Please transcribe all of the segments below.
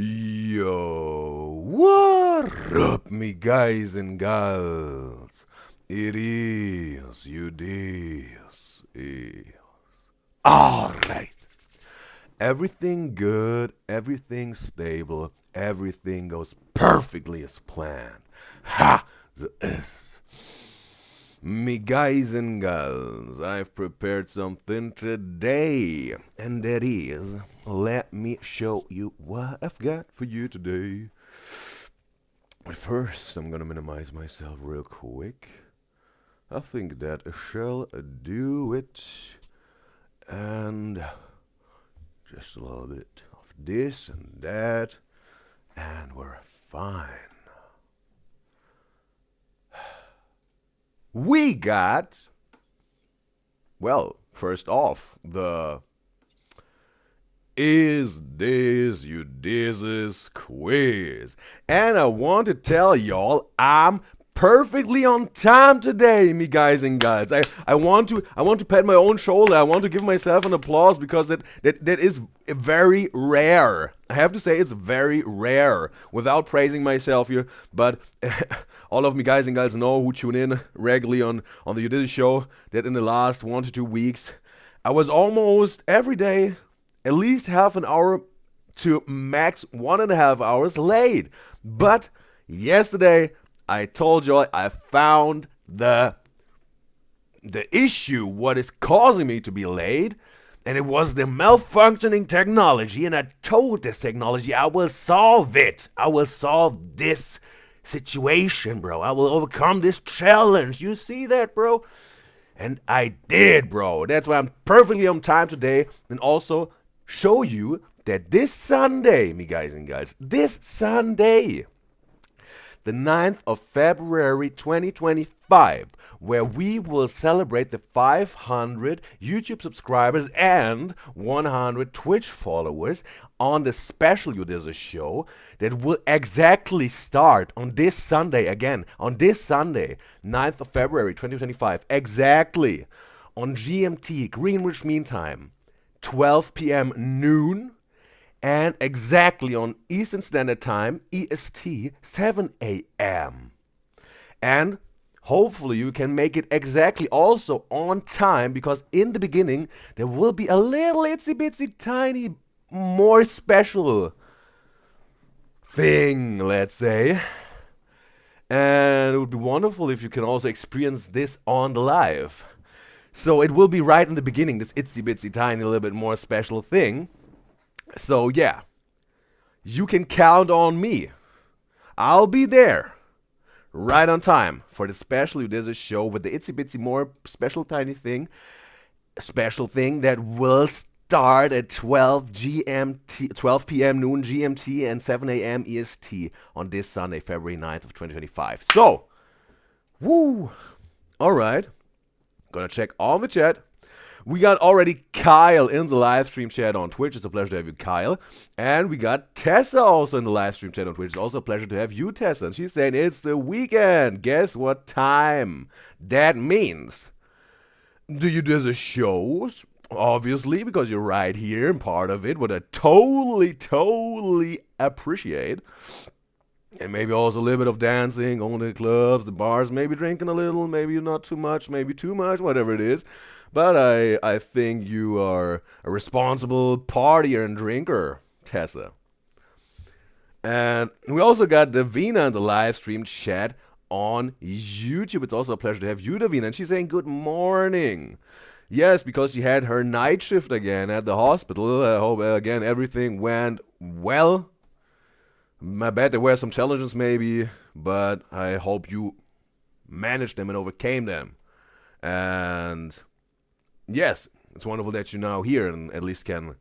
Yo, what up, me guys and gals? It is Udyzyz. Alright. Everything good, everything stable, everything goes perfectly as planned. Ha! This. Me guys and gals, I've prepared something today, and that is, let me show you what I've got for you today. But first, I'm gonna minimize myself real quick. I think that shall do it. And just a little bit of this and that, and we're fine. We got, well, first off, the Is This Udyzyz quiz. And I want to tell y'all I'm perfectly on time today, me guys and gals. I want to pat my own shoulder. I want to give myself an applause because that is very rare. I have to say it's very rare without praising myself here, but all of me guys and gals know who tune in regularly on the Udyzyz show that in the last 1 to 2 weeks I was almost every day at least half an hour to max 1.5 hours late. But yesterday I told you I found the issue, what is causing me to be late, and it was the malfunctioning technology, and I told this technology I will solve it. I will solve this situation, bro. I will overcome this challenge. You see that, bro? And I did, bro. That's why I'm perfectly on time today, and also show you that this Sunday, me guys and gals, this Sunday, the 9th of February 2025, where we will celebrate the 500 YouTube subscribers and 100 Twitch followers on the special Udyzyz show that will exactly start on this Sunday, again, on this Sunday, 9th of February 2025, exactly on GMT, Greenwich Mean Time, 12 p.m. noon, and exactly on Eastern Standard Time, EST, 7 a.m. And hopefully you can make it exactly also on time, because in the beginning there will be a little itsy bitsy tiny more special thing, let's say. And it would be wonderful if you can also experience this on the live. So it will be right in the beginning, this itsy bitsy tiny little bit more special thing. So yeah, you can count on me. I'll be there right on time for the special Udyzyz show with the itsy bitsy more special tiny thing, special thing that will start at 12 p.m. noon GMT and 7 a.m. EST on this Sunday, February 9th of 2025. So, woo, all right, gonna check on the chat. We got already Kyle in the live stream chat on Twitch. It's a pleasure to have you, Kyle. And we got Tessa also in the live stream chat on Twitch. It's also a pleasure to have you, Tessa. And she's saying it's the weekend. Guess what time that means? The Udyzyz shows, obviously, because you're right here and part of it, what I totally appreciate. And maybe also a little bit of dancing, going to the clubs, the bars, maybe drinking a little, maybe not too much, maybe too much, whatever it is. But I think you are a responsible partier and drinker, Tessa. And we also got Davina in the live stream chat on YouTube. It's also a pleasure to have you, Davina. And she's saying good morning. Yes, because she had her night shift again at the hospital. I hope, again, everything went well. I bet there were some challenges maybe, but I hope you managed them and overcame them. And yes, it's wonderful that you're now here and at least can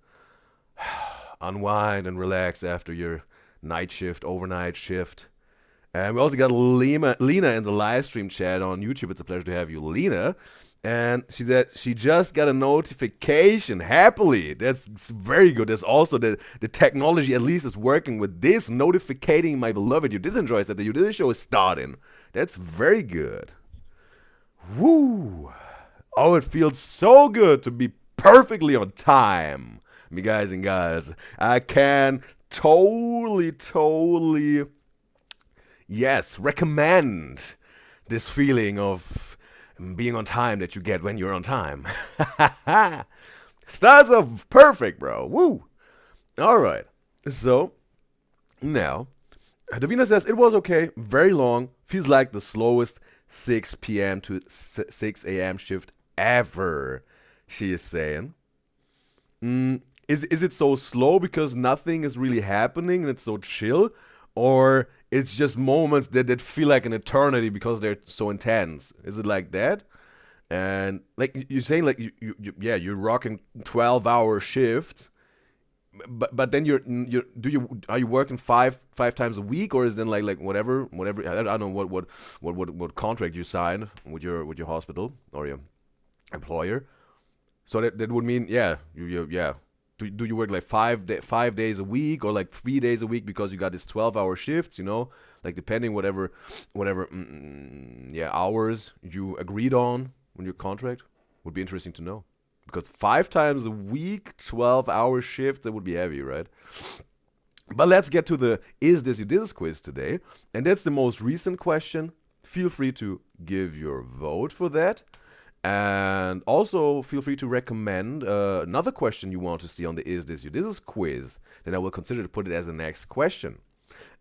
unwind and relax after your night shift, overnight shift. And we also got Lena in the live stream chat on YouTube. It's a pleasure to have you, Lena. And she said she just got a notification, happily. That's very good. There's also the technology at least is working with this, notificating my beloved Udyzyz enjoys that the Udyzyz show is starting. That's very good. Woo! Oh, it feels so good to be perfectly on time. me guys and guys, I can totally, yes, recommend this feeling of being on time that you get when you're on time. Stars are perfect, bro. Woo. All right. So now, Davina says it was okay, very long, feels like the slowest 6 p.m. to 6 a.m. shift ever. She is saying. Is it so slow because nothing is really happening and it's so chill, or it's just moments that feel like an eternity because they're so intense? Is it like that? And like you're saying, like yeah, you're rocking 12-hour shifts, but then are you working five times a week, or is then like whatever I don't know what contract you sign with your hospital or your employer. So that would mean, yeah, yeah. Do you work like 5 days a week, or like 3 days a week because you got these 12-hour shifts, like depending whatever yeah, hours you agreed on when your contract? Would be interesting to know, because 5 times a week, 12-hour shift, that would be heavy, right? But let's get to the Is This Udyzyz quiz today, and that's the most recent question. Feel free to give your vote for that. And also feel free to recommend another question you want to see on the Is This Udyzyz quiz. Then I will consider to put it as the next question.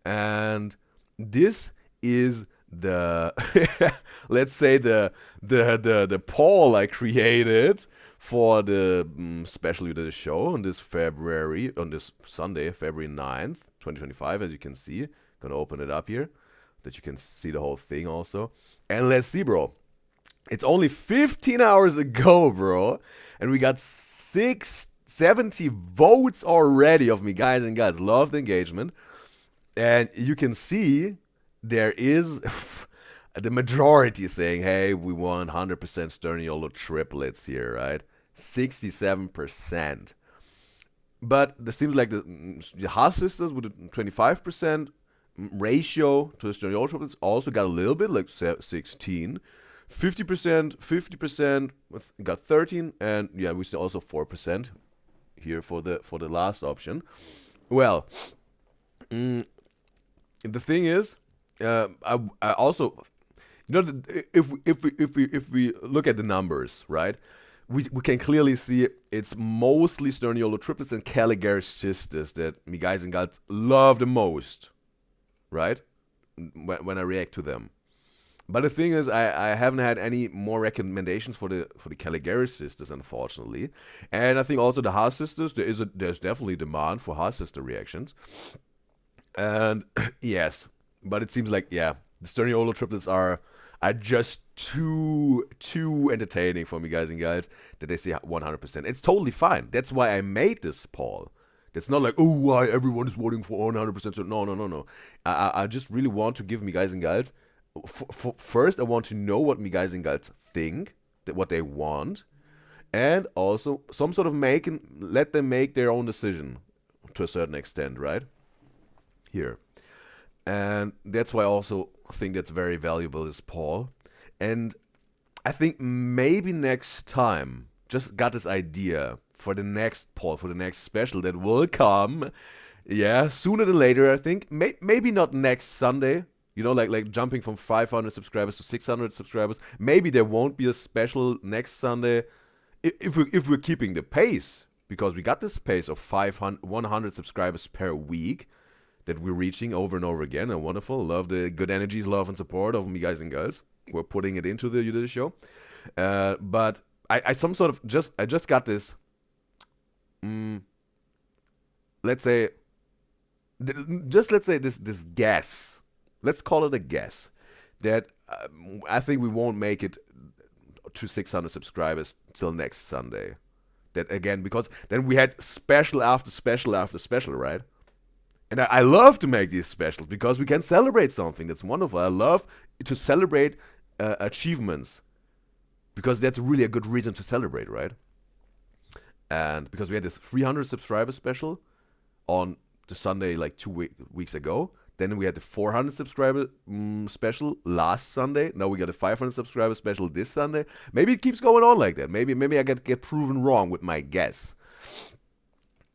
And this is the let's say the poll I created for the special Udyzyz show on this Sunday, February 9th, 2025, as you can see. Gonna open it up here that you can see the whole thing also. And let's see, bro. It's only 15 hours ago, bro, and we got 70 votes already of me guys and guys. Love the engagement. And you can see there is the majority saying, hey, we want 100% Sterniolo triplets here, right? 67%. But it seems like the Haas sisters with a 25% ratio to the Sterniolo triplets also got a little bit, like 16. 50% got 13, and yeah, we see also 4% here for the last option. Well, the thing is, I also, if we look at the numbers, right, we can clearly see it's mostly Sterniolo triplets and Caligari sisters that me guys and gals love the most, right? When I react to them. But the thing is, I haven't had any more recommendations for the Caligari sisters, unfortunately. And I think also the Haas sisters, there's definitely demand for Haas sister reactions. And yes, but it seems like, yeah, the Sterniolo triplets are just too entertaining for me guys and gals that they say 100%. It's totally fine. That's why I made this poll. It's not like, oh, why everyone is voting for 100%. So no. I just really want to give me guys and gals. First, I want to know what me guys and gals think, what they want, and also some sort of let them make their own decision to a certain extent, right? Here. And that's why I also think that's very valuable, is Paul. And I think maybe next time, just got this idea for the next Paul, for the next special that will come, yeah, sooner than later, I think. Maybe not next Sunday. Like jumping from 500 subscribers to 600 subscribers. Maybe there won't be a special next Sunday if we're keeping the pace, because we got this pace of 100 subscribers per week that we're reaching over and over again. And wonderful. Love the good energies, love and support of me guys and girls. We're putting it into the Udyzyz show. But I just got this. Let's say this guess. Let's call it a guess that I think we won't make it to 600 subscribers till next Sunday. That again, because then we had special after special after special, right? And I love to make these specials because we can celebrate something. That's wonderful. I love to celebrate achievements, because that's really a good reason to celebrate, right? And because we had this 300 subscriber special on the Sunday like 2 weeks ago. Then we had the 400 subscriber special last Sunday. Now we got a 500 subscriber special this Sunday. Maybe it keeps going on like that. Maybe I get proven wrong with my guess.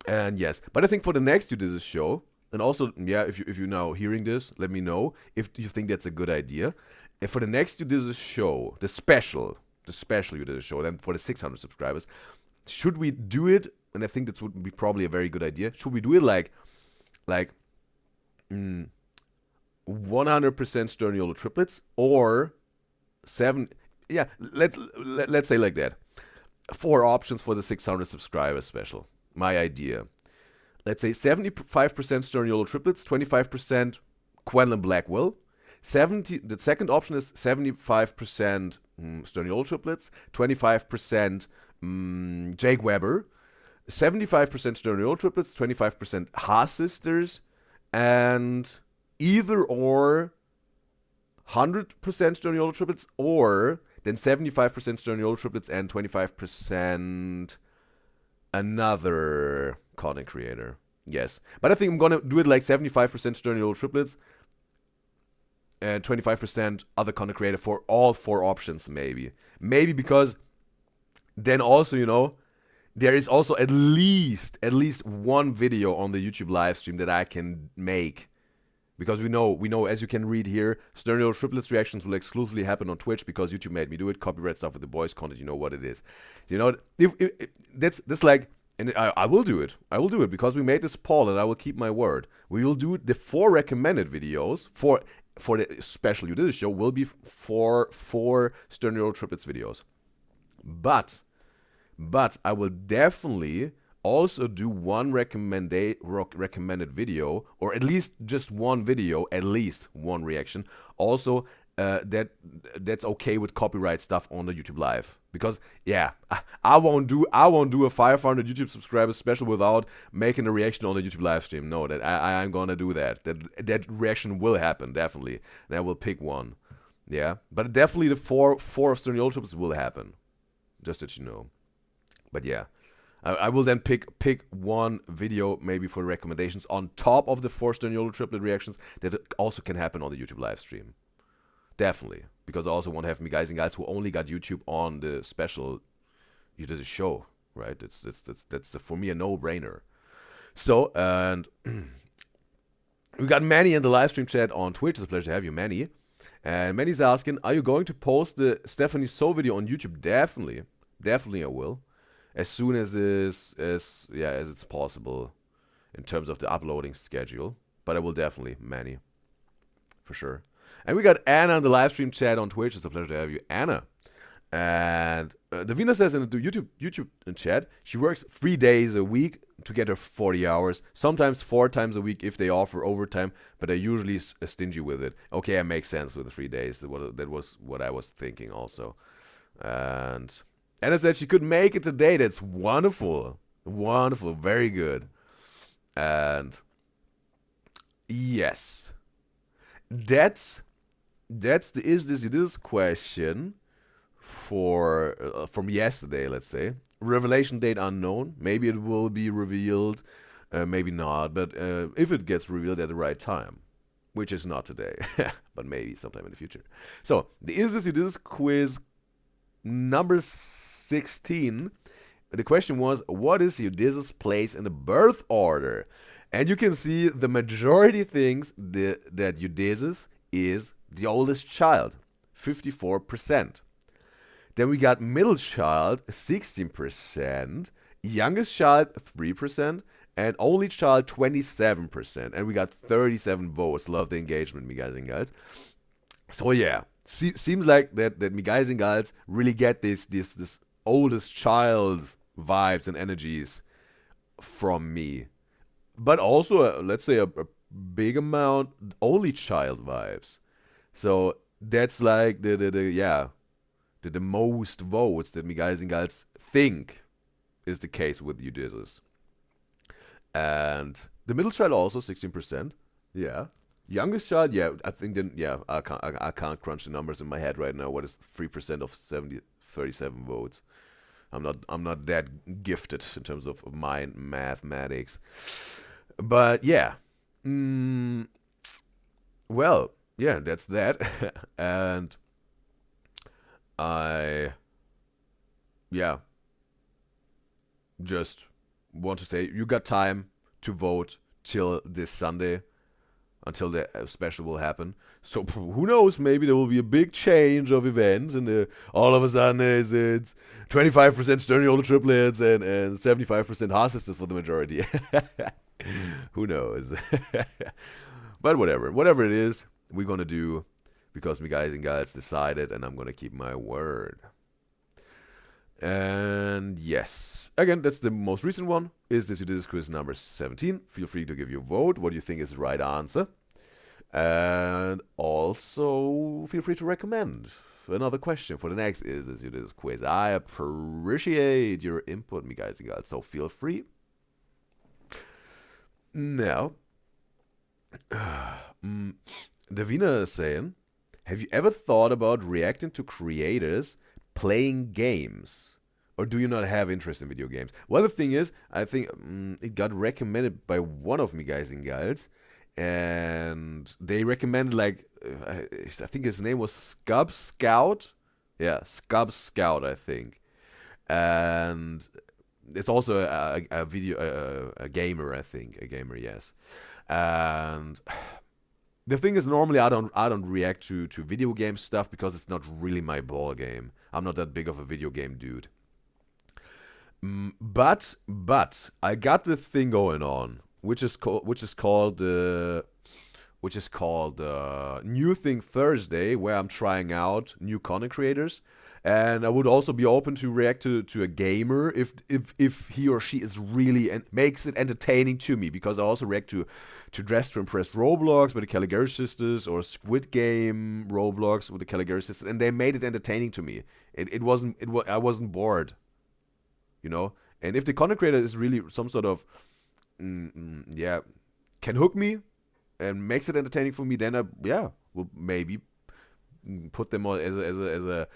And yes, but I think for the next Udyzyz show, and also, yeah, if you're now hearing this, let me know if you think that's a good idea. And for the next Udyzyz show, the special Udyzyz show, then for the 600 subscribers, should we do it? And I think that would be probably a very good idea. Should we do it like 100% Sturniolo triplets or 7? Yeah, let's say like that. 4 options for the 600 subscribers special. My idea. Let's say 75% Sturniolo triplets, 25% Quenlin Blackwell. The second option is 75% Sturniolo triplets, 25% Jake Weber, 75% Sturniolo triplets, 25% Haas sisters, and either or 100% Sturniolo triplets, or then 75% Sturniolo triplets and 25% another content creator. Yes. But I think I'm gonna do it like 75% Sturniolo triplets and 25% other content creator for all 4 options, maybe. Maybe because then also, there is also at least one video on the YouTube live stream that I can make. Because we know, as you can read here, Sturniolo triplets reactions will exclusively happen on Twitch because YouTube made me do it. Copyright stuff with the boys content, you know what it is. That's like, and I will do it. I will do it because we made this poll and I will keep my word. We will do the 4 recommended videos for the special Udyzyz show will be 4 Sturniolo triplets videos. But I will definitely also do one recommended video, or at least just one video, at least one reaction. Also, that's okay with copyright stuff on the YouTube live, because yeah, I won't do a 500 YouTube subscribers special without making a reaction on the YouTube live stream. No, that I'm gonna do that. That reaction will happen definitely. And I will pick one. Yeah, but definitely the four Sturniolo triplets will happen. Just that you know. But yeah. I will then pick one video maybe for recommendations on top of the 4 Sturniolo triplet reactions that also can happen on the YouTube live stream. Definitely. Because I also want to have me guys and gals who only got YouTube on the special Udyzyz show. Right? That's for me a no-brainer. So, and we got Manny in the live stream chat on Twitch. It's a pleasure to have you, Manny. And Manny's asking, are you going to post the Stephanie So video on YouTube? Definitely. Definitely I will. As soon as it's possible in terms of the uploading schedule. But I will definitely, Manny. For sure. And we got Anna in the live stream chat on Twitch. It's a pleasure to have you, Anna. And Davina says in the YouTube chat, she works 3 days a week to get her 40 hours. Sometimes 4 times a week if they offer overtime, but they're usually stingy with it. Okay, it makes sense with the 3 days. That was what I was thinking also. And Anna said she could make it today. That's wonderful. Wonderful. Very good. And yes. That's the is this question for from yesterday, let's say. Revelation date unknown. Maybe it will be revealed, maybe not. But if it gets revealed at the right time, which is not today, but maybe sometime in the future. So the is this quiz number 16. The question was, what is Udyzy's place in the birth order? And you can see the majority thinks that Udyzyz is the oldest child, 54%. Then we got middle child, 16%, youngest child, 3%, and only child, 27%. And we got 37 votes. Love the engagement, me guys and gals. So yeah, seems like that me guys and gals really get this oldest child vibes and energies from me. But also, let's say a big amount only child vibes. So that's like the most votes that me guys and gals think is the case with Udyzyz. And the middle child also 16%. Yeah. Youngest child, yeah, I think then, yeah, I can't crunch the numbers in my head right now. What is 3% of 37 votes? I'm not that gifted in terms of mind mathematics. But yeah. Well, yeah, that's that. And I just want to say you got time to vote till this Sunday, until the special will happen. So who knows? Maybe there will be a big change of events, and all of a sudden it's 25% Sterniola triplets and 75% Haas sisters for the majority. Who knows? But whatever it is, we're gonna do because me guys and gals decided, and I'm gonna keep my word. And yes, again, that's the most recent one. Is this Udyzyz quiz number 17? Feel free to give your vote. What do you think is the right answer? And also, feel free to recommend another question for the next Is This Udyzyz quiz. I appreciate your input, me guys and gals. So feel free. Now, Davina is saying, have you ever thought about reacting to creators playing games? Or do you not have interest in video games? Well, the thing is, I think it got recommended by one of me guys and gals. And they recommended, like, I think his name was Scub Scout. Yeah, Scub Scout, I think. And it's also a gamer, I think. A gamer, yes. And the thing is, normally I don't react to video game stuff because it's not really my ball game. I'm not that big of a video game dude. But I got this thing going on, which is called New Thing Thursday, where I'm trying out new content creators. And I would also be open to react to a gamer if he or she is really and makes it entertaining to me, because I also react to Dress to Impress Roblox with the Caligari Sisters, or Squid Game Roblox with the Caligari Sisters, and they made it entertaining to me. I wasn't bored, you know. And if the content creator is really some sort of can hook me and makes it entertaining for me, then I will maybe put them on as a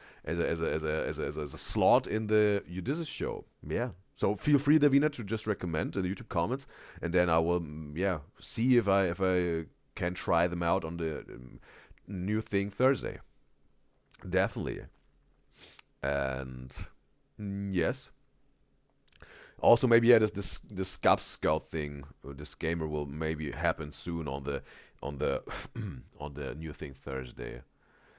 slot in the Udyzyz show. Yeah. So feel free, Davina, to just recommend in the YouTube comments, and then I will see if I can try them out on the New Thing Thursday. Definitely. And yes. Also, maybe this Scub Scout thing, this gamer will maybe happen soon on the on the New Thing Thursday.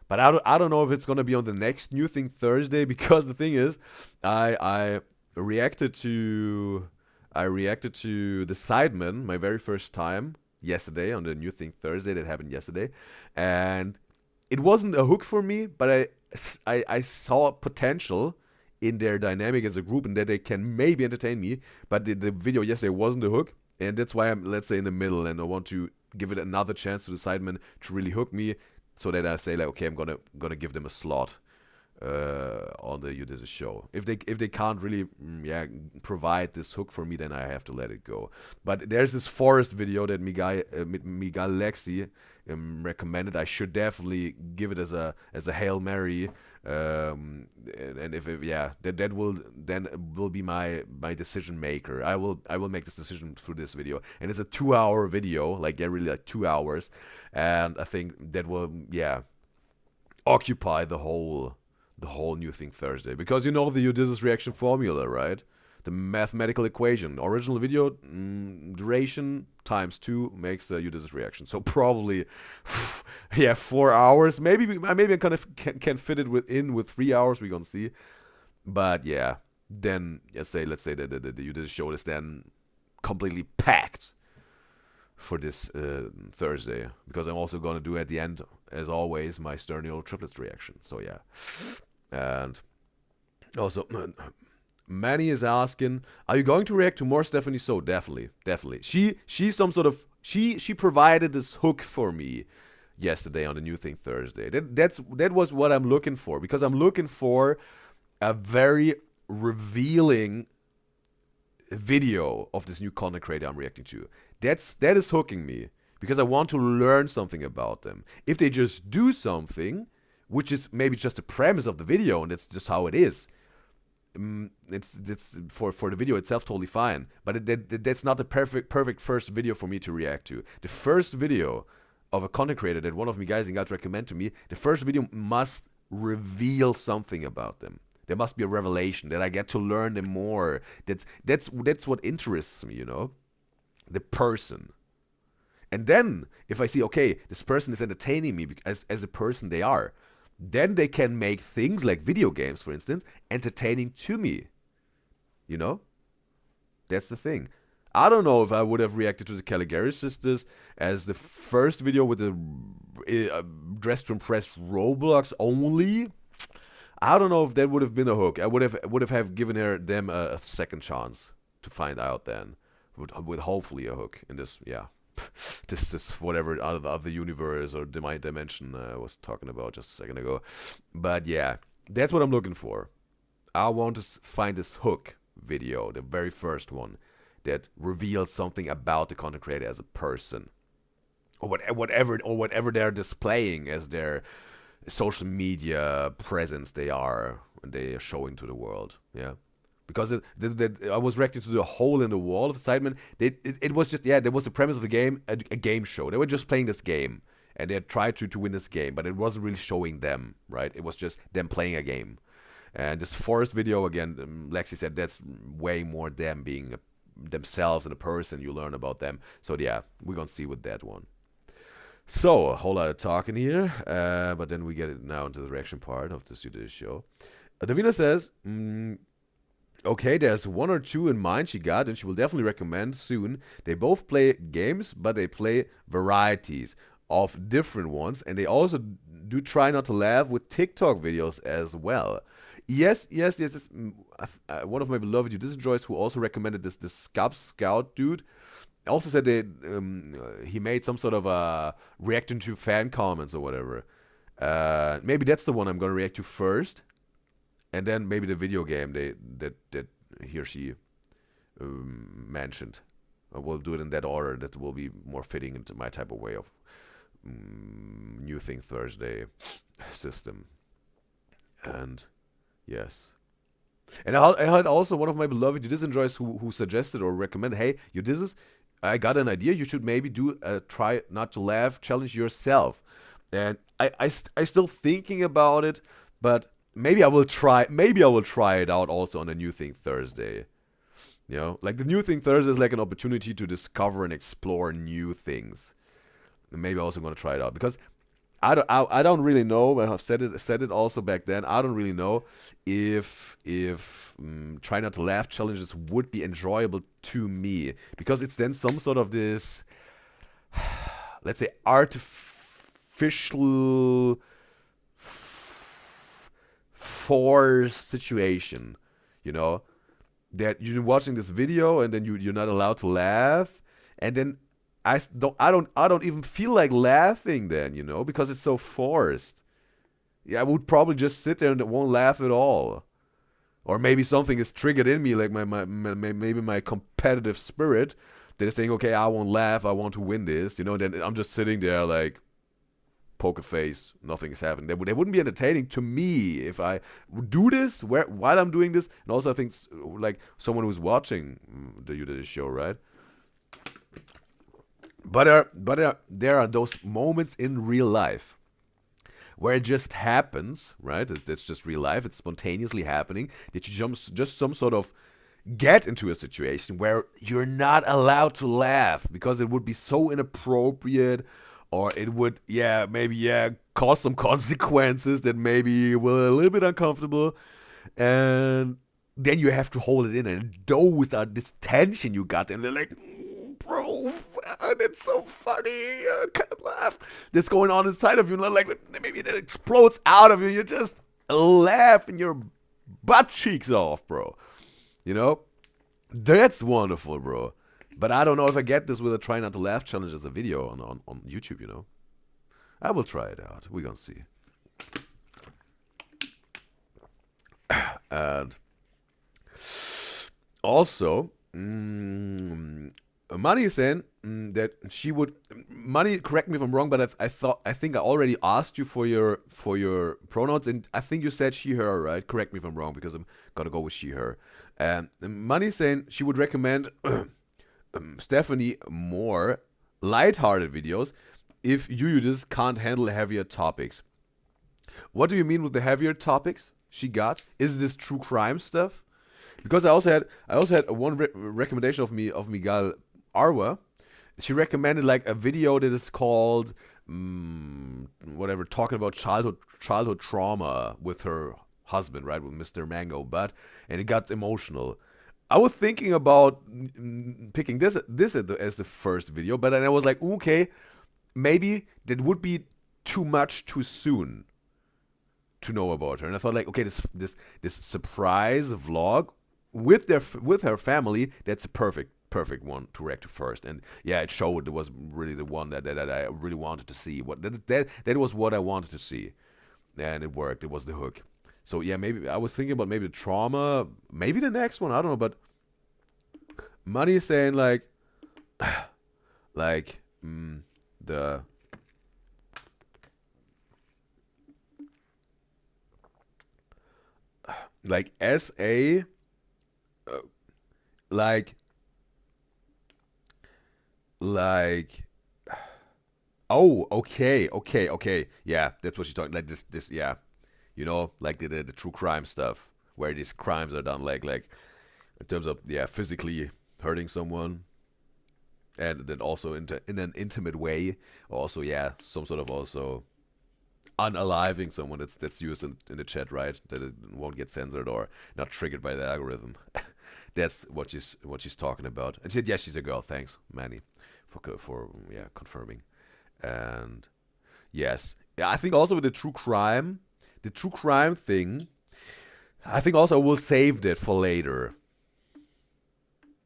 But I don't know if it's gonna be on the next New Thing Thursday, because the thing is, I reacted to the Sidemen my very first time yesterday on the New Thing Thursday that happened yesterday, and it wasn't a hook for me, but I saw potential in their dynamic as a group, and that they can maybe entertain me. But the video yesterday wasn't a hook, and that's why I'm, let's say, in the middle, and I want to give it another chance to the Sidemen to really hook me, so that I say, like, okay, I'm gonna give them a slot on the Udyzyz show. If they can't really provide this hook for me, then I have to let it go. But there's this forest video that Miguel Lexi recommended. I should definitely give it as a Hail Mary. And if that will be my decision maker. I will make this decision through this video, and it's a 2-hour video, like really like 2 hours, and I think that will occupy the whole New Thing Thursday, because you know the Udyzyz reaction formula, right? The mathematical equation: original video duration times 2 makes the Udyzyz reaction. So probably 4 hours. Maybe I kind of can fit it with 3 hours. We're gonna see. But yeah, then let's say that the Udyzyz show is then completely packed for this Thursday, because I'm also gonna do at the end, as always, my Sterniola triplets reaction. So yeah, and also. Manny is asking, are you going to react to more Stephanie So? Definitely. She provided this hook for me yesterday on the New Thing Thursday. That was what I'm looking for, because I'm looking for a very revealing video of this new content creator I'm reacting to. That is hooking me, because I want to learn something about them. If they just do something, which is maybe just the premise of the video, and that's just how it is, it's for the video itself totally fine, but that's not the perfect first video for me to react to. The first video of a content creator that one of me guys and gals recommend to me, the first video must reveal something about them. There must be a revelation that I get to learn them more. That's what interests me, you know? The person. And then, if I see, okay, this person is entertaining me as a person they are, then they can make things like video games, for instance, entertaining to me. You know? That's the thing. I don't know if I would have reacted to the Caligari sisters as the first video with the dress to impress Roblox only. I don't know if that would have been a hook. I would have given them a second chance to find out then, with hopefully a hook in this. Yeah, this is whatever out of the universe or my dimension I was talking about just a second ago. But yeah, that's what I'm looking for. I want to find this hook video, the very first one, that reveals something about the content creator as a person, or whatever they're displaying as their social media presence they are and they are showing to the world. Yeah, because I was reacting to the hole in the wall of excitement. It was just, yeah, there was the premise of the game, a game show. They were just playing this game and they tried to win this game, but it wasn't really showing them, right? It was just them playing a game. And this forest video, again, Lexi said that's way more them being themselves and a person. You learn about them. So yeah, we're gonna see with that one. So, a whole lot of talking here, but then we get it now into the reaction part of the Udyzyz show. Davina says, okay, there's one or two in mind she got, and she will definitely recommend soon. They both play games, but they play varieties of different ones, and they also do try not to laugh with TikTok videos as well. Yes. One of my beloved Udyzyz Joyce who also recommended this Scout dude. Also said that he made some sort of reacting to fan comments or whatever. Maybe that's the one I'm gonna react to first, and then maybe the video game that he or she mentioned. We'll do it in that order. That will be more fitting into my type of way of New Thing Thursday system. And yes. And I had also one of my beloved Udyzyz Joyce who suggested or recommended, hey, Udyzyz, I got an idea. You should maybe do a try not to laugh challenge yourself. And I still thinking about it, but maybe I will try it out also on the New Thing Thursday. You know, like the New Thing Thursday is like an opportunity to discover and explore new things. And maybe I'm also gonna try it out because I don't really know. I have said it also back then. I don't really know if try not to laugh challenges would be enjoyable to me, because it's then some sort of this, let's say, artificial forced situation, you know, that you're watching this video and then you're not allowed to laugh, and then I don't even feel like laughing then, you know, because it's so forced. Yeah, I would probably just sit there and won't laugh at all. Or maybe something is triggered in me, like maybe my competitive spirit that is saying, okay, I won't laugh, I want to win this, you know. Then I'm just sitting there like poker face, nothing is happening. They wouldn't be entertaining to me if I would do this while I'm doing this. And also I think like someone who's watching the Udyzyz show, right? But there are those moments in real life where it just happens, right? It's just real life. It's spontaneously happening that you just some sort of get into a situation where you're not allowed to laugh because it would be so inappropriate, or it would, cause some consequences that maybe were a little bit uncomfortable, and then you have to hold it in, and those are this tension you got, and they're like, bro, that's so funny, I can't laugh. That's going on inside of you, like maybe that explodes out of you. You just laugh and your butt cheeks off, bro. You know, that's wonderful, bro. But I don't know if I get this with a try not to laugh challenge as a video on YouTube. You know, I will try it out. We're gonna see. And also, Money is saying that she would. Money, correct me if I'm wrong, but I think I already asked you for your pronouns, and I think you said she her, right? Correct me if I'm wrong, because I'm gonna go with she her. And Money is saying she would recommend Stephanie more lighthearted videos if you just can't handle heavier topics. What do you mean with the heavier topics? she got? Is this true crime stuff? Because I also had one recommendation of Miguel Arwa. She recommended like a video that is called whatever, talking about childhood trauma with her husband, right, with Mr. Mango Butt, and it got emotional. I was thinking about picking this as the first video, but then I was like, okay, maybe that would be too much too soon to know about her. And I thought like, okay, this surprise vlog with her family, that's a perfect one to react to first. And yeah, it showed, it was really the one that I really wanted to see. That was what I wanted to see, and it worked. It was the hook. So yeah, maybe I was thinking about maybe the trauma, maybe the next one. I don't know, but Money is saying like, like the like SA, like like oh, okay, yeah, that's what she's talking, like this yeah, like the true crime stuff where these crimes are done, like in terms of, yeah, physically hurting someone, and then also in an intimate way, also, yeah, some sort of also unaliving someone, that's used in the chat, right, that it won't get censored or not triggered by the algorithm. That's what she's talking about. And she said, yeah, she's a girl. Thanks, Manny, for yeah, confirming. And yes, yeah, I think also with the true crime thing, I think also we'll save that for later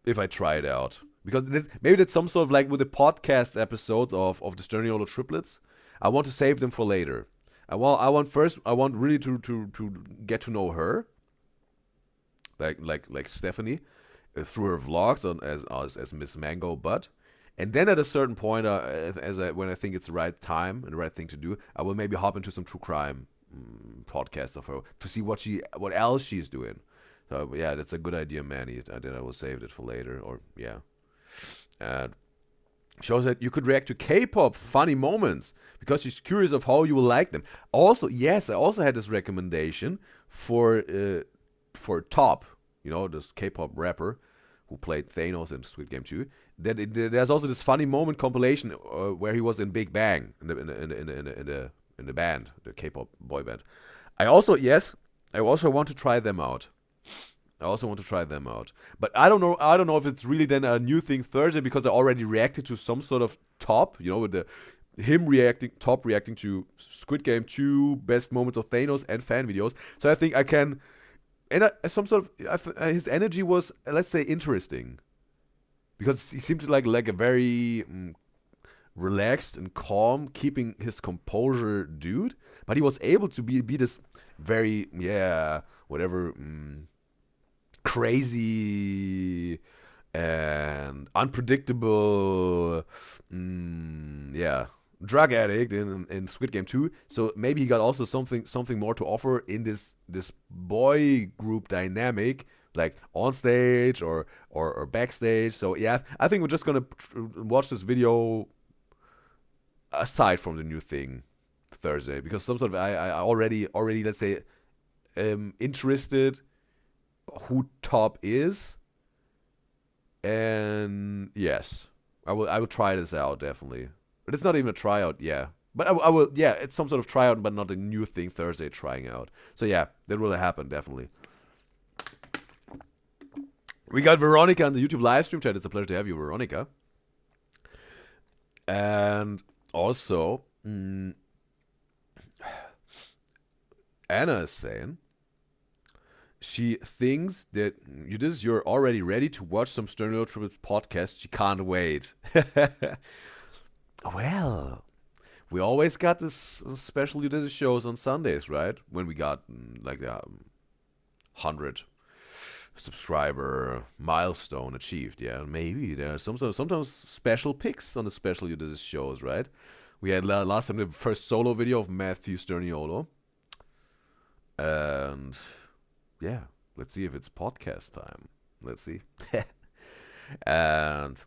if I try it out, because maybe that's some sort of like with the podcast episodes of the Sterniolo triplets. I want to save them for later. I want really to get to know her, like Stephanie, through her vlogs as Miss Mango Butt. And then at a certain point, when I think it's the right time and the right thing to do, I will maybe hop into some true crime podcasts of her to see what else she's doing. So yeah, that's a good idea, Manny. I will save it for later, or yeah. And shows that you could react to K-pop funny moments because she's curious of how you will like them. Also, yes, I also had this recommendation for Top, this K-pop rapper who played Thanos in Squid Game 2. There's also this funny moment compilation where he was in Big Bang in the band, the K-pop boy band. I also want to try them out. But I don't know. I don't know if it's really then a new thing Thursday, because I already reacted to some sort of Top, with Top reacting to Squid Game 2, best moments of Thanos, and fan videos. So I think I can, and some sort of his energy was, let's say, interesting, because he seemed to like a very relaxed and calm, keeping his composure dude. But he was able to be this very, yeah, whatever. Crazy and unpredictable, yeah, drug addict in Squid Game 2. So maybe he got also something more to offer in this boy group dynamic, like on stage or backstage. So yeah, I think we're just gonna watch this video aside from the new thing Thursday, because some sort of I already, let's say, interested who Top is, and yes, I will try this out, definitely. But it's not even a tryout, yeah. But I will, yeah, it's some sort of tryout, but not a new thing Thursday trying out. So yeah, that will happen, definitely. We got Veronica on the YouTube live stream chat. It's a pleasure to have you, Veronica. And also, Anna is saying she thinks that you're already ready to watch some Sterno Triplets podcast. She can't wait. Well, we always got this special Udyzyz shows on Sundays, right? When we got like the 100 subscriber milestone achieved. Yeah, maybe there are sometimes special picks on the special Udyzyz shows, right? We had last time the first solo video of Matthew Sterniolo. And yeah, let's see if it's podcast time. Let's see. And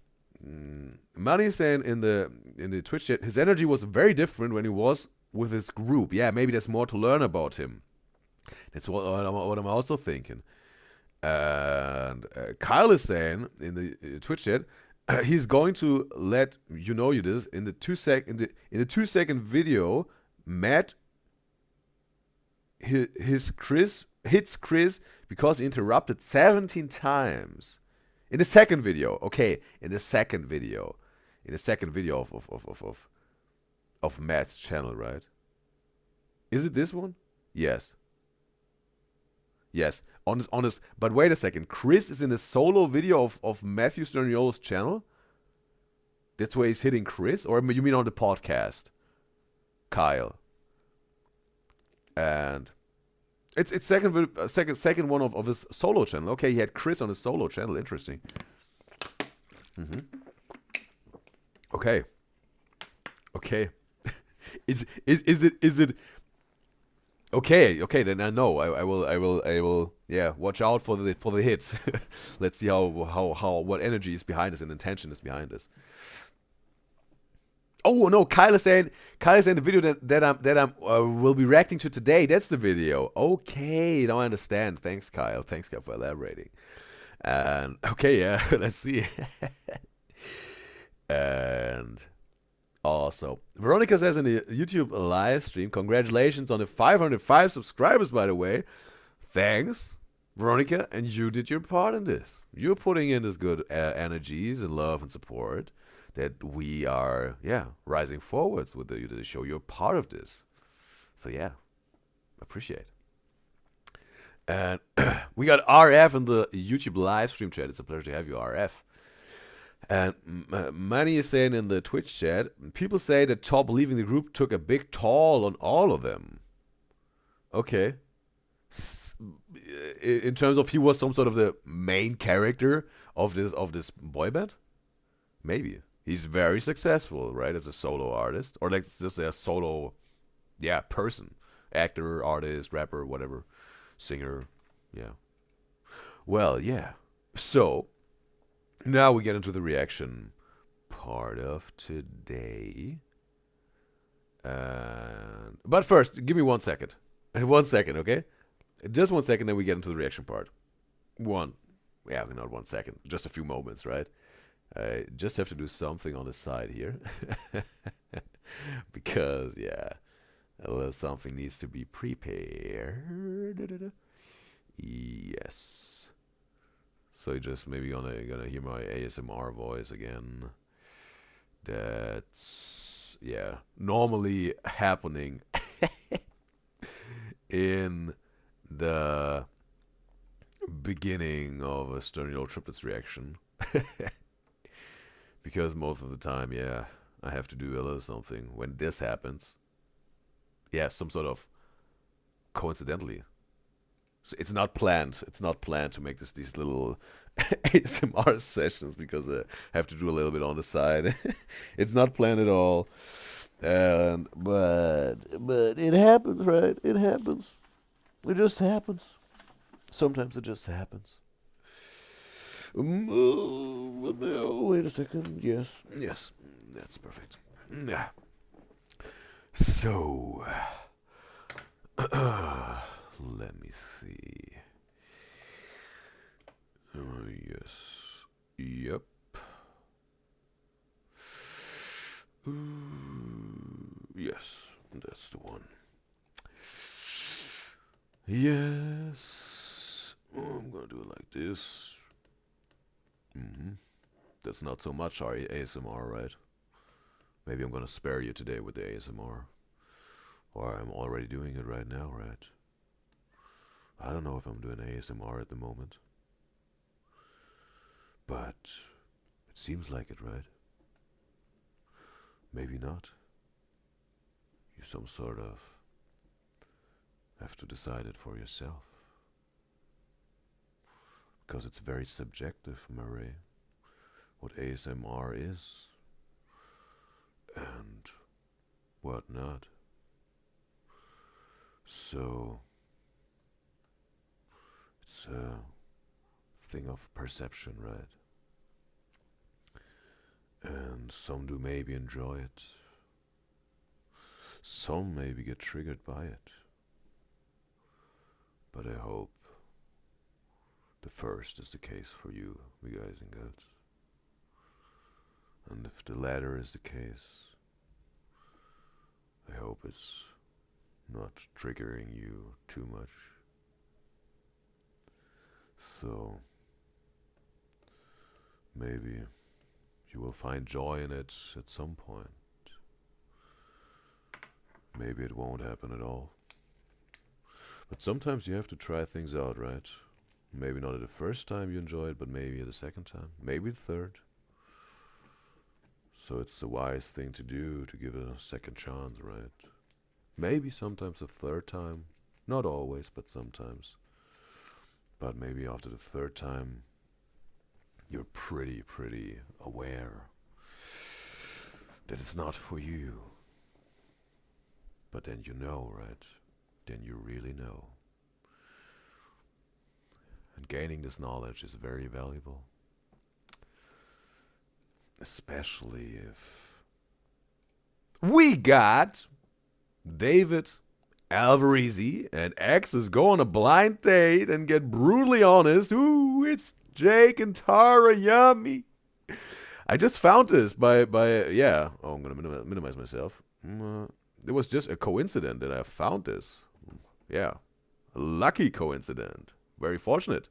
Money saying in the Twitch chat, his energy was very different when he was with his group. Yeah, maybe there's more to learn about him. That's what I'm also thinking. And Kyle is saying in the Twitch chat, he's going to let you know you this in the 2 second video. Matt his Chris hits Chris because he interrupted 17 times in the second video. Okay, in the second video, of Matt's channel, right? Is it this one? Yes. Yes, honest. But wait a second. Chris is in a solo video of Matthew Sturniolo's channel. That's where he's hitting Chris, or you mean on the podcast, Kyle? And it's second one of his solo channel. Okay, he had Chris on his solo channel. Interesting. Okay. Okay. Is it okay, then I know. I will. Yeah, watch out for the hit. Let's see how what energy is behind this and intention is behind this. Oh no, Kyle is saying the video that I'm will be reacting to today. That's the video. Okay, now I understand. Thanks, Kyle. Thanks, Kyle, for elaborating. And okay, yeah, let's see. And also, Veronica says in the YouTube live stream, congratulations on the 505 subscribers, by the way. Thanks, Veronica, and you did your part in this. You're putting in this good energies and love and support that we are, rising forwards with the show. You're part of this. So, yeah, appreciate. And we got RF in the YouTube live stream chat. It's a pleasure to have you, RF. And Manny is saying in the Twitch chat, people say that Top leaving the group took a big toll on all of them. Okay. In terms of he was some sort of the main character of this boy band? Maybe. He's very successful, right, as a solo artist. Or like just a solo, person. Actor, artist, rapper, whatever. Singer, yeah. Well, yeah. So, now we get into the reaction part of today. But first, give me 1 second. 1 second, okay? Just 1 second, then we get into the reaction part. Not 1 second. Just a few moments, right? I just have to do something on the side here. Because, a little something needs to be prepared. Yes. So you just maybe gonna hear my ASMR voice again. That's normally happening in the beginning of a Sternio triplets reaction. Because most of the time, I have to do a little something when this happens. Some sort of coincidentally. So it's not planned. It's not planned to make these little ASMR sessions because I have to do a little bit on the side. It's not planned at all. But it happens, right? It happens. It just happens. Sometimes it just happens. Wait a second. Yes, that's perfect. Yeah. So, let me see. Yes. Yep. Yes, that's the one. Yes. I'm gonna do it like this. That's not so much ASMR, right? Maybe I'm gonna spare you today with the ASMR. Or I'm already doing it right now, right? I don't know if I'm doing ASMR at the moment. But it seems like it, right? Maybe not. You some sort of have to decide it for yourself. Because it's very subjective, Murray, what ASMR is and what not. So it's a thing of perception, right? And some do maybe enjoy it. Some maybe get triggered by it. But I hope the first is the case for you guys and girls. And if the latter is the case, I hope it's not triggering you too much. So maybe you will find joy in it at some point. Maybe it won't happen at all. But sometimes you have to try things out, right? Maybe not at the first time you enjoy it, but maybe at the second time, maybe the third. So it's the wise thing to do, to give it a second chance, right? Maybe sometimes a third time. Not always, but sometimes. But maybe after the third time, you're pretty aware that it's not for you. But then you know, right? Then you really know. And gaining this knowledge is very valuable. Especially if we got David Alvarez and exes go on a blind date and get brutally honest. Ooh, it's Jake and Tara, yummy. I just found this by yeah. Oh, I'm gonna minimize myself. It was just a coincidence that I found this. Yeah, a lucky coincidence. Very fortunate.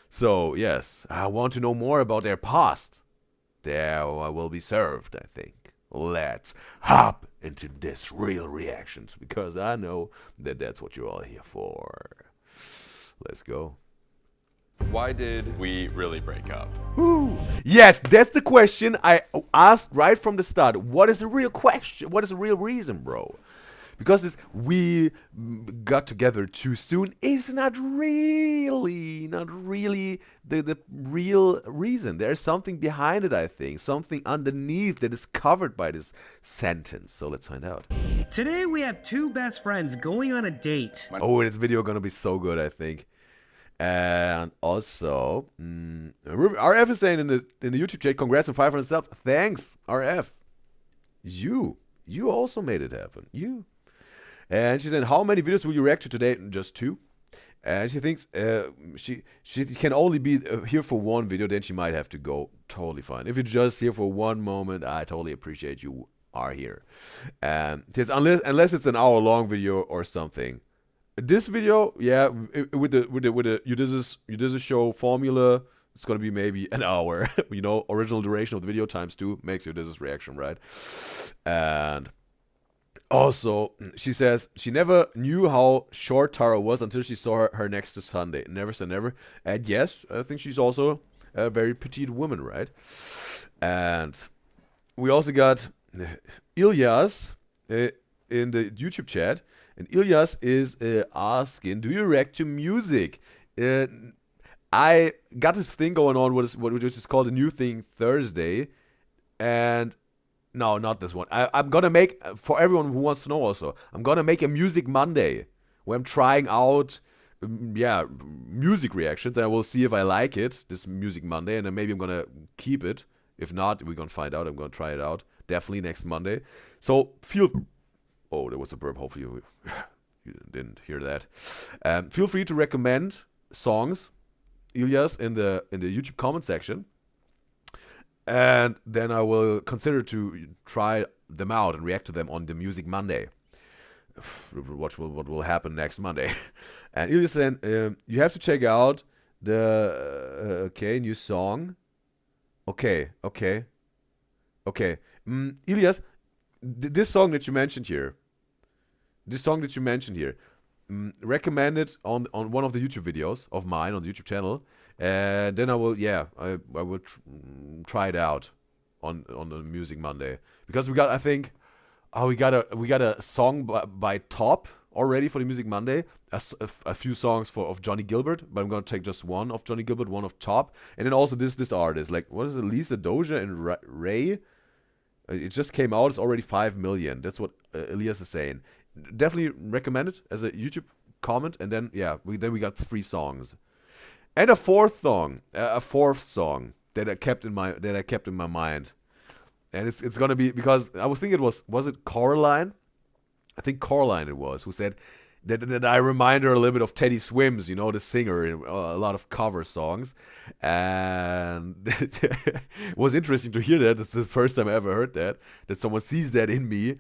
So yes, I want to know more about their past. There I will be served, I think. Let's hop into this real reactions, because I know that that's what you're all here for. Let's go. Why did we really break up? Woo. Yes, that's the question I asked right from the start. What is the real question? What is the real reason, bro? Because this we got together too soon is not really the real reason. There's something behind it, I think. Something underneath that is covered by this sentence. So let's find out. Today we have two best friends going on a date. Oh, this video gonna be so good, I think. And also, RF is saying in the YouTube chat, congrats on 500 subs. Thanks, RF. You also made it happen. You. And she said, how many videos will you react to today? Just 2. And she thinks she can only be here for 1 video, then she might have to go. Totally fine. If you're just here for 1 moment, I totally appreciate you are here. And unless it's an hour-long video or something. This video, yeah, with the Udyzyz show formula, it's gonna be maybe an hour. You know, original duration of the video times 2 makes Udyzyz reaction, right? And also, she says she never knew how short Tara was until she saw her next to Sunday. Never say never. And yes, I think she's also a very petite woman, right? And we also got Udyzyz in the YouTube chat. And Udyzyz is asking, do you react to music? I got this thing going on, which is called a new thing Thursday. And no, not this one. I'm gonna make, for everyone who wants to know also, I'm gonna make a Music Monday where I'm trying out, music reactions, and I will see if I like it, this Music Monday, and then maybe I'm gonna keep it. If not, we're gonna find out. I'm gonna try it out. Definitely next Monday. So oh, there was a burp. Hopefully you didn't hear that. Feel free to recommend songs, Udyzyz, in the YouTube comment section. And then I will consider to try them out and react to them on the Music Monday. What will happen next Monday. And Udyzyz said, you have to check out the new song. Okay. Udyzyz, this song that you mentioned here. Recommend it on one of the YouTube videos of mine on the YouTube channel. And then I will, I will try it out on the Music Monday, because we got, I think, we got a song by Top already for the Music Monday, a few songs of Johnny Gilbert, but I'm gonna take just one of Johnny Gilbert, one of Top, and then also this artist, like, what is it, Lisa Doja and Ray? It just came out. It's already 5 million. That's what Elias is saying. Definitely recommend it as a YouTube comment, and then we got 3 songs. And a fourth song that I kept in my mind, and it's gonna be, because I was thinking was it Coraline? I think Coraline it was, who said, that I remind her a little bit of Teddy Swims, you know, the singer in a lot of cover songs. And it was interesting to hear that. It's the first time I ever heard that someone sees that in me.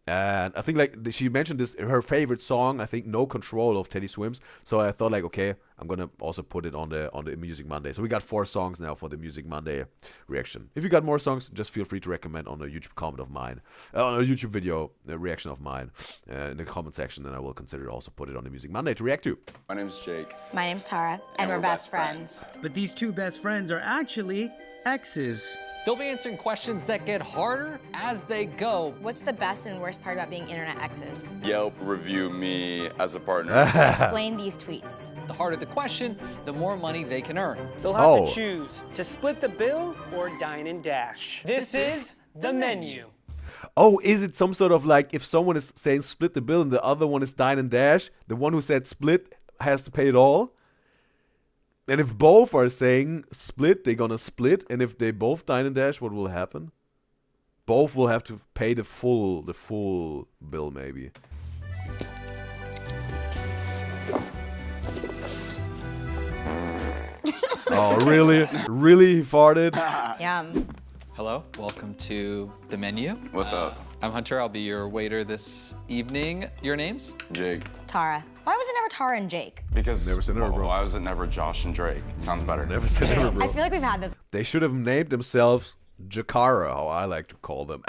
And I think like she mentioned this, her favorite song, I think No Control of Teddy Swims. So I thought like, okay, I'm gonna also put it on the Music Monday. So we got 4 songs now for the Music Monday reaction. If you got more songs, just feel free to recommend on a YouTube comment of mine, on a YouTube video reaction of mine in the comment section, and I will consider also put it on the Music Monday to react to. My name's Jake. My name's Tara, and we're best friends. But these two best friends are actually exes. They'll be answering questions that get harder as they go. What's the best and worst part about being internet exes? Yelp review me as a partner. Explain these tweets. The harder the question, the more money they can earn. They'll have Oh. to choose to split the bill or dine and dash. This is the menu. Oh, is it some sort of like if someone is saying split the bill and the other one is dine and dash, the one who said split has to pay it all? And if both are saying split, they're gonna split. And if they both dine and dash, what will happen? Both will have to pay the full bill, maybe. Oh, really? Really? He farted? Yum. Hello, welcome to the menu. What's up? I'm Hunter, I'll be your waiter this evening. Your names? Jake. Tara. Why was it never Tara and Jake? Because Never said never, bro. Why was it never Josh and Drake? It sounds better. Never said never, bro. I feel like we've had this They should have named themselves Jakara, how I like to call them,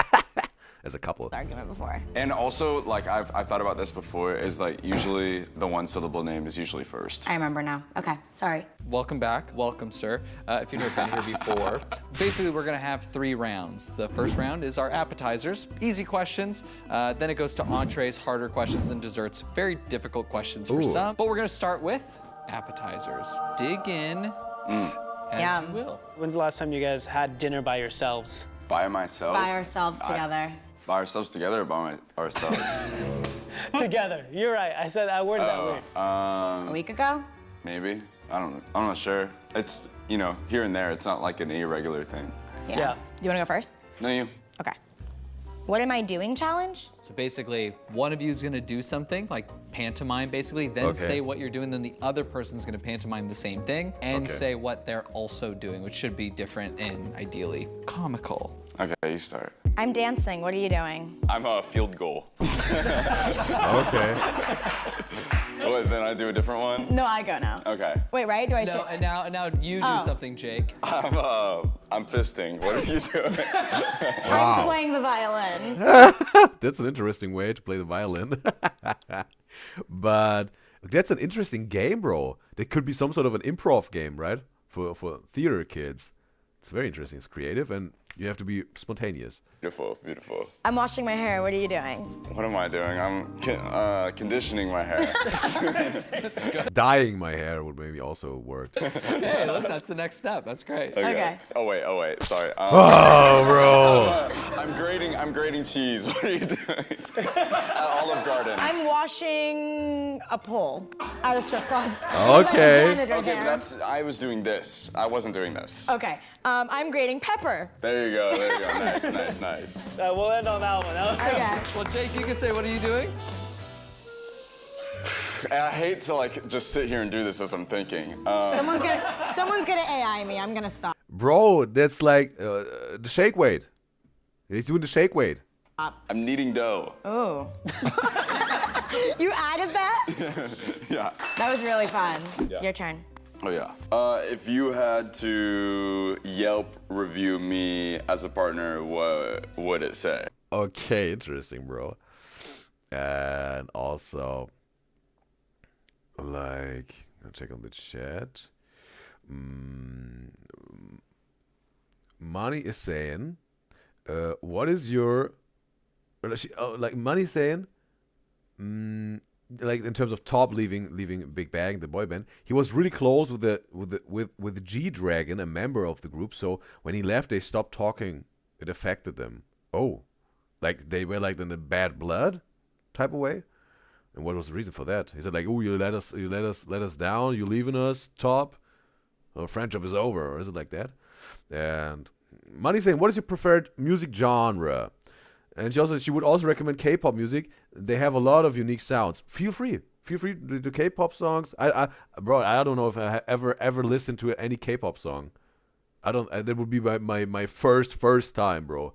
as a couple. argument before. And also, like I've thought about this before, is like usually the one syllable name is usually first. I remember now. Okay, sorry. Welcome back, welcome sir. If you've never been here before, basically we're gonna have 3 rounds. The first round is our appetizers, easy questions. Then it goes to entrees, harder questions, and desserts. Very difficult questions for Ooh. some, but we're gonna start with appetizers. Dig in as Yum. you will. When's the last time you guys had dinner by yourselves? By myself. By ourselves together. By ourselves together or by ourselves? Together. You're right. I said that word that weird. A week ago? Maybe. I don't know. I'm not sure. It's, you know, here and there. It's not like an irregular thing. Yeah. Do you wanna go first? No, you. Okay. What am I doing challenge? So basically, one of you is gonna do something, like pantomime basically, then Okay. say what you're doing, then the other person's gonna pantomime the same thing, and Okay. say what they're also doing, which should be different and ideally comical. Okay, you start. I'm dancing. What are you doing? I'm a field goal. Okay. What, then I do a different one? No, I go now. Okay. Wait, right? Do I No, say? and now you do something, Jake. I'm fisting. What are you doing? I'm playing the violin. That's an interesting way to play the violin. But that's an interesting game, bro. That could be some sort of an improv game, right? For theater kids. It's very interesting. It's creative, and you have to be spontaneous. Beautiful, beautiful. I'm washing my hair. What are you doing? What am I doing? I'm conditioning my hair. Dyeing my hair would maybe also work. Hey, that's the next step. That's great. Okay. Oh wait. Sorry. Oh, bro. I'm grating cheese. What are you doing? At Olive Garden. I'm washing a pole at a strip club. Okay. I'm a janitor Okay, there. but I was doing this. I wasn't doing this. Okay. I'm grating pepper. There you go. Nice. We'll end on that one. Okay. Well, Jake, you can say, what are you doing? And I hate to like just sit here and do this as I'm thinking. Someone's gonna AI me. I'm gonna stop. Bro, that's like the shake weight. He's doing the shake weight. I'm kneading dough. Ooh. You added that? Yeah. That was really fun. Yeah. Your turn. Oh yeah. If you had to Yelp review me as a partner, what would it say? Okay, interesting, bro. And also, like, I'll check on the chat. Money is saying, what is your, like, Money saying, like in terms of top leaving Big Bang, the boy band, he was really close with G Dragon, a member of the group. So when he left, they stopped talking. It affected them. Oh, like they were like in the bad blood type of way. And what was the reason for that? He said like, "Oh, you let us down. You leaving us, top. Our friendship is over," or is it like that? And Money saying, "What is your preferred music genre?" And she would also recommend K-pop music. They have a lot of unique sounds. Feel free. feel free to do K-pop songs. Bro, I don't know if I ever listened to any K-pop song. I don't. That would be my first time, bro.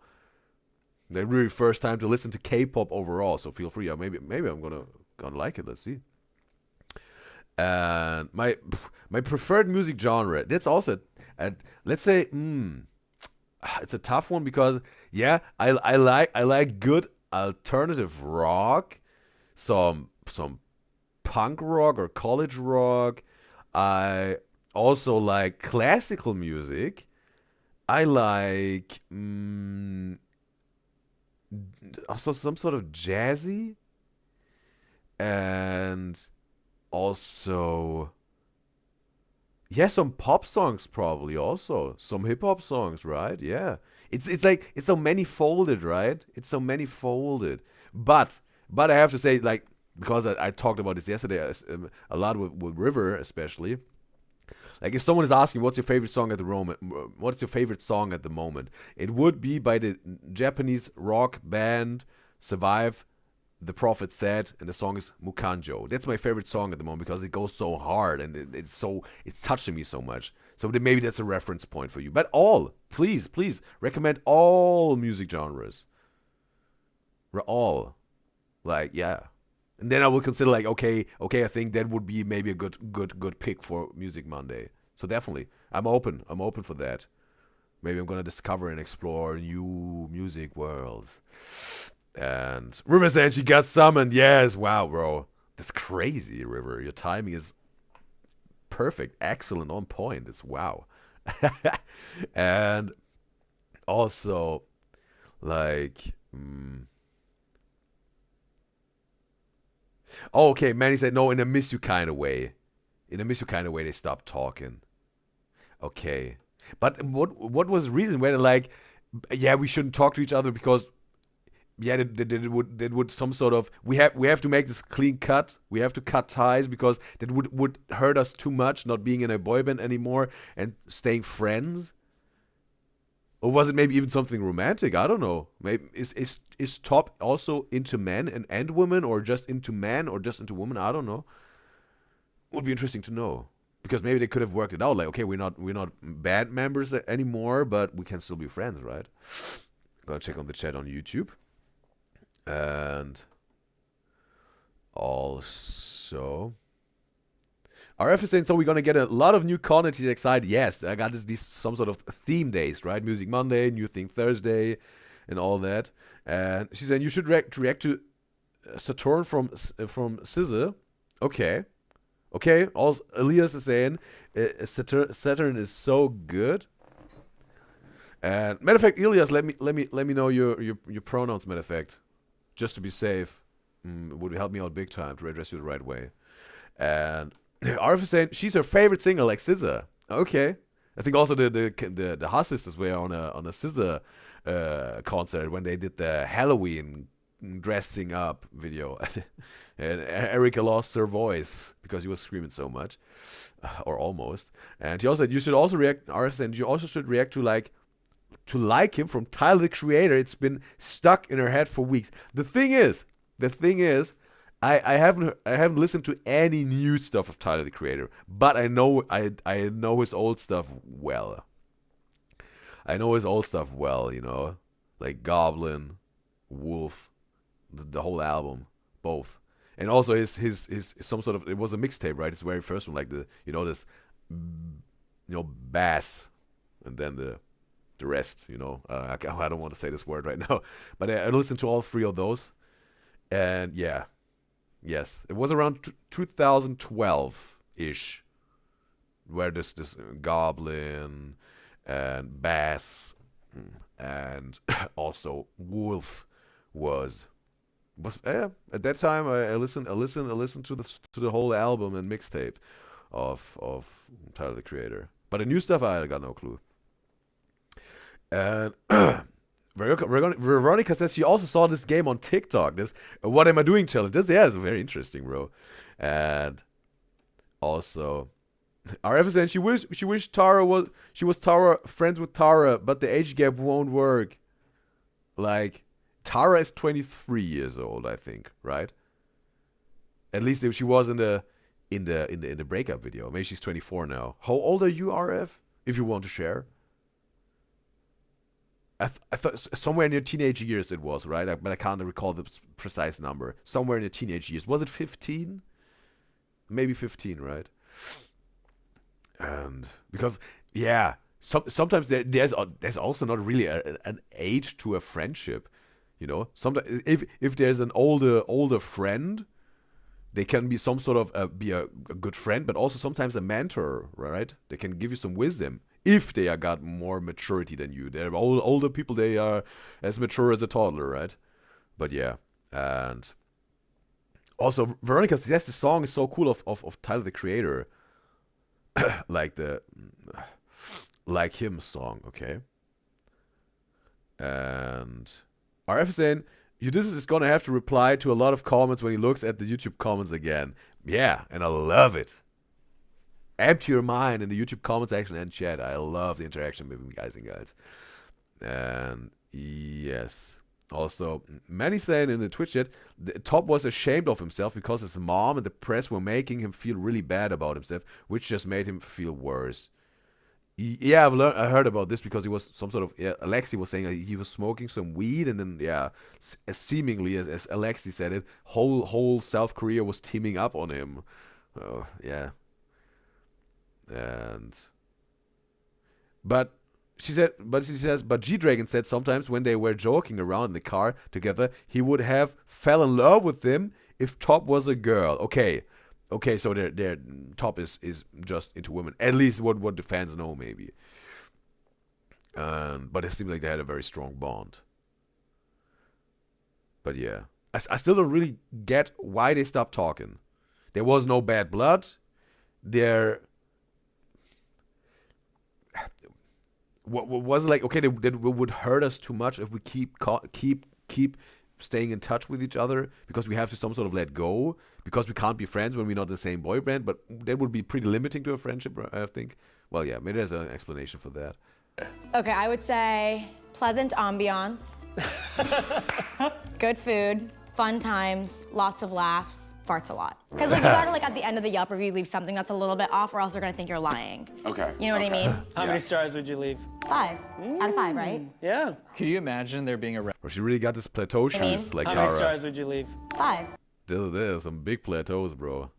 The really first time to listen to K-pop overall. So feel free. Maybe I'm gonna like it. Let's see. And my preferred music genre. That's also, let's say, it's a tough one because yeah, I like good alternative rock, some punk rock or college rock. I also like classical music. I like also some sort of jazzy, and also yeah, some pop songs probably also. Some hip hop songs, right? Yeah. It's like it's so many folded, right? It's so many folded. But I have to say, like, because I talked about this yesterday a lot with River especially. Like if someone is asking what's your favorite song at the moment, what's your favorite song at the moment, it would be by the Japanese rock band Survive. The Prophet said, and the song is Mukanjo. That's my favorite song at the moment because it goes so hard and it's touching me so much. So maybe that's a reference point for you. But please recommend all music genres. All, like, yeah. And then I will consider like, okay, I think that would be maybe a good pick for Music Monday. So definitely, I'm open for that. Maybe I'm gonna discover and explore new music worlds. And River saying she got summoned. Yes, wow, bro. That's crazy, River. Your timing is perfect, excellent, on point. It's wow. And also, like, oh, okay, Manny said, no, in a miss you kind of way. In a miss you kind of way, they stopped talking. Okay. But what was the reason where they're like, yeah, we shouldn't talk to each other because yeah, that would some sort of we have to make this clean cut. We have to cut ties because that would hurt us too much not being in a boy band anymore and staying friends. Or was it maybe even something romantic? I don't know. Maybe is Top also into men and women, or just into men, or just into women? I don't know. Would be interesting to know because maybe they could have worked it out. Like, okay, we're not band members anymore, but we can still be friends, right? Gonna check on the chat on YouTube. And also, RF is saying, so we're gonna get a lot of new content. He's excited. Yes, I got these some sort of theme days, right? Music Monday, New Thing Thursday, and all that. And she's saying you should react to Saturn from Scissor. Okay. Also, Elias is saying Saturn is so good. And matter of fact, Elias, let me know your pronouns. Matter of fact. Just to be safe, it would help me out big time to address you the right way. And Arif is saying she's her favorite singer, like SZA. Okay, I think also the Haas sisters were on a SZA concert when they did the Halloween dressing up video, and Erica lost her voice because he was screaming so much, or almost. And she also said you should also react. Arif said you also should react to like him from Tyler the Creator. It's been stuck in her head for weeks. The thing is, I haven't listened to any new stuff of Tyler the Creator, but I know his old stuff well. You know, like Goblin, Wolf, the whole album, both, and also his some sort of, it was a mixtape, right? His very first one, like this, bass, and then the rest, I don't want to say this word right now, but I listened to all three of those, and yeah, yes, it was around 2012-ish, where this Goblin and Bass and also Wolf was at that time. I listened to the whole album and mixtape of Tyler the Creator, but the new stuff I got no clue. And Veronica says she also saw this game on TikTok. This "What Am I Doing" challenge. This is very interesting, bro. And also, RF is saying she wished Tara was Tara friends with Tara, but the age gap won't work. Like, Tara is 23 years old, I think, right? At least if she was in the breakup video. Maybe she's 24 now. How old are you, RF? If you want to share. I thought somewhere in your teenage years it was, right? But I can't recall the precise number. Somewhere in your teenage years. Was it 15? Maybe 15, right? And because, yeah, sometimes there's also not really an age to a friendship. You know, sometimes if there's an older friend, they can be some sort of be a good friend, but also sometimes a mentor, right? They can give you some wisdom if they are got more maturity than you. They're older people. They are as mature as a toddler, right? But yeah, and also Veronica's yes, the song is so cool of Tyler the Creator, like the like him song, okay. And RF is saying, Udyzyz is gonna have to reply to a lot of comments when he looks at the YouTube comments again. Yeah, and I love it. Empty your mind in the YouTube comment section and chat. I love the interaction between guys and girls. And yes. Also, many saying in the Twitch chat, Top was ashamed of himself because his mom and the press were making him feel really bad about himself, which just made him feel worse. Yeah, I heard about this because he was some sort of, Alexi was saying he was smoking some weed, and then, yeah, seemingly, as Alexi said it, whole South Korea was teaming up on him. Oh, yeah. But she says, but G-Dragon said sometimes when they were joking around in the car together, he would have fell in love with them if Top was a girl. Okay, so their Top is just into women. At least what the fans know, maybe. But it seems like they had a very strong bond. But yeah, I still don't really get why they stopped talking. There was no bad blood. What was it like? Okay, that would hurt us too much if we keep staying in touch with each other because we have to some sort of let go because we can't be friends when we're not the same boy band. But that would be pretty limiting to a friendship, I think. Well, yeah, maybe there's an explanation for that. Okay, I would say pleasant ambiance, good food, fun times, lots of laughs, farts a lot. Because like you gotta like at the end of the Yelp review leave something that's a little bit off, or else they're gonna think you're lying. Okay. You know what I mean? How many stars would you leave? 5 out of 5, right? Yeah. Could you imagine there being a Or she really got this plateau shoes like How many Tara. stars would you leave? 5. There's some big plateaus, bro.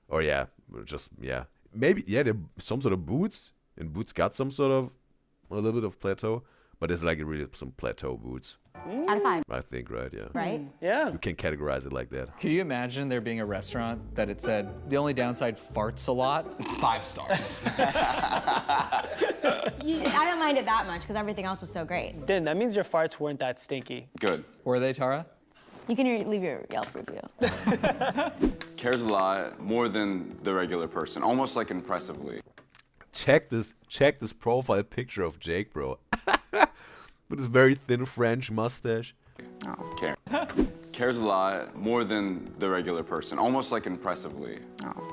Or yeah, just yeah. Maybe they're some sort of boots, and boots got some sort of a little bit of plateau, but it's like really some plateau boots. Out of 5, I think, right? Yeah. right? Yeah. You can categorize it like that. Could you imagine there being a restaurant that it said, the only downside, farts a lot? 5 stars. I don't mind it that much because everything else was so great. Then that means your farts weren't that stinky. Good. Were they, Tara? You can leave your Yelp review. Cares a lot more than the regular person, almost like impressively. Check this profile picture of Jake, bro. With his very thin French mustache. Cares a lot more than the regular person, almost like impressively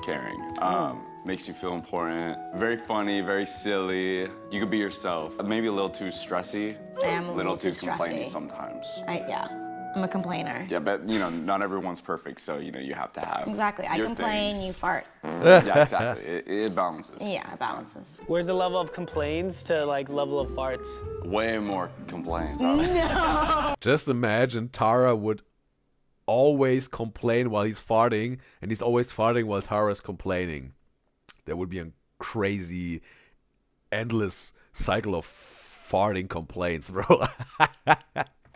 caring. Makes you feel important. Very funny, very silly. You could be yourself. Maybe a little too stressy. I am a little too complainy stressy. sometimes. I'm a complainer. Yeah, but you know, not everyone's perfect, so you know you have to have Exactly. I your complain, things. you fart. Yeah, exactly. It balances. Yeah, it balances. Where's the level of complaints to like level of farts? Way more complaints. Just imagine Tara would always complain while he's farting, and he's always farting while Tara's complaining. There would be a crazy, endless cycle of farting complaints, bro.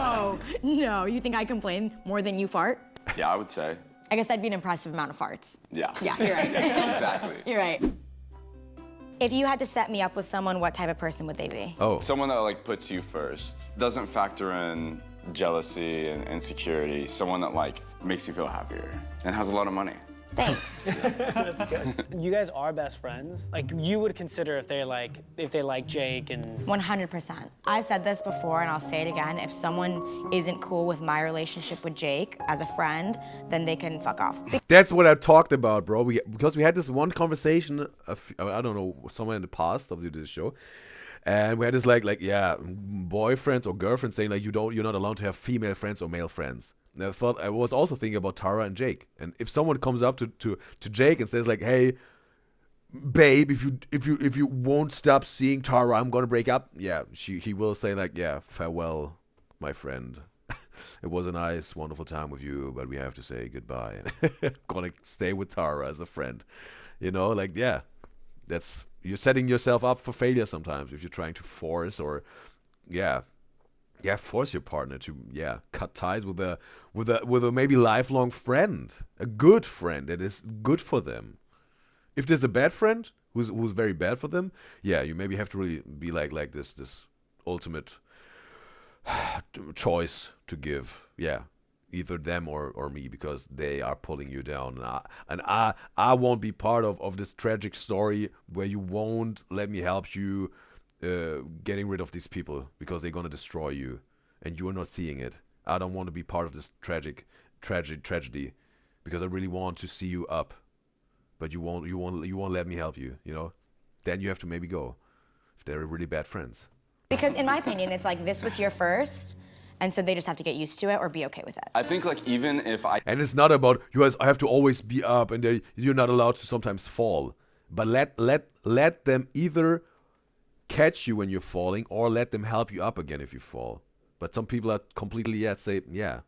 Oh, no, you think I complain more than you fart? Yeah, I would say. I guess that'd be an impressive amount of farts. Yeah. Yeah, you're right. Exactly. You're right. If you had to set me up with someone, what type of person would they be? Oh. Someone that like puts you first, doesn't factor in jealousy and insecurity. Someone that like makes you feel happier and has a lot of money. Thanks. You guys are best friends. Like you would consider if they like Jake and 100%. I've said this before and I'll say it again. If someone isn't cool with my relationship with Jake as a friend, then they can fuck off. That's what I talked about, bro. Because we had this one conversation, I don't know, somewhere in the past of this show, and we had this like boyfriends or girlfriends saying like you're not allowed to have female friends or male friends. And I was also thinking about Tara and Jake. And if someone comes up to Jake and says like, "Hey, babe, if you won't stop seeing Tara, I'm gonna break up." Yeah, he will say like, "Yeah, farewell, my friend. It was a nice, wonderful time with you, but we have to say goodbye. Gonna stay with Tara as a friend." You know, like, yeah, you're setting yourself up for failure sometimes if you're trying to force or, force your partner to, cut ties with a maybe lifelong friend, a good friend that is good for them. If there's a bad friend who's very bad for them, you maybe have to really be like this ultimate choice to give. Yeah, either them or me, because they are pulling you down. And I won't be part of this tragic story where you won't let me help you getting rid of these people because they're gonna destroy you and you're not seeing it. I don't want to be part of this tragedy because I really want to see you up, but you won't let me help you. You know, then you have to maybe go if they're really bad friends. Because in my opinion, it's like this was your first, and so they just have to get used to it or be okay with it. I think like even if I And it's not about you guys have to always be up and you're not allowed to sometimes fall. But let them either catch you when you're falling or let them help you up again if you fall. But some people are completely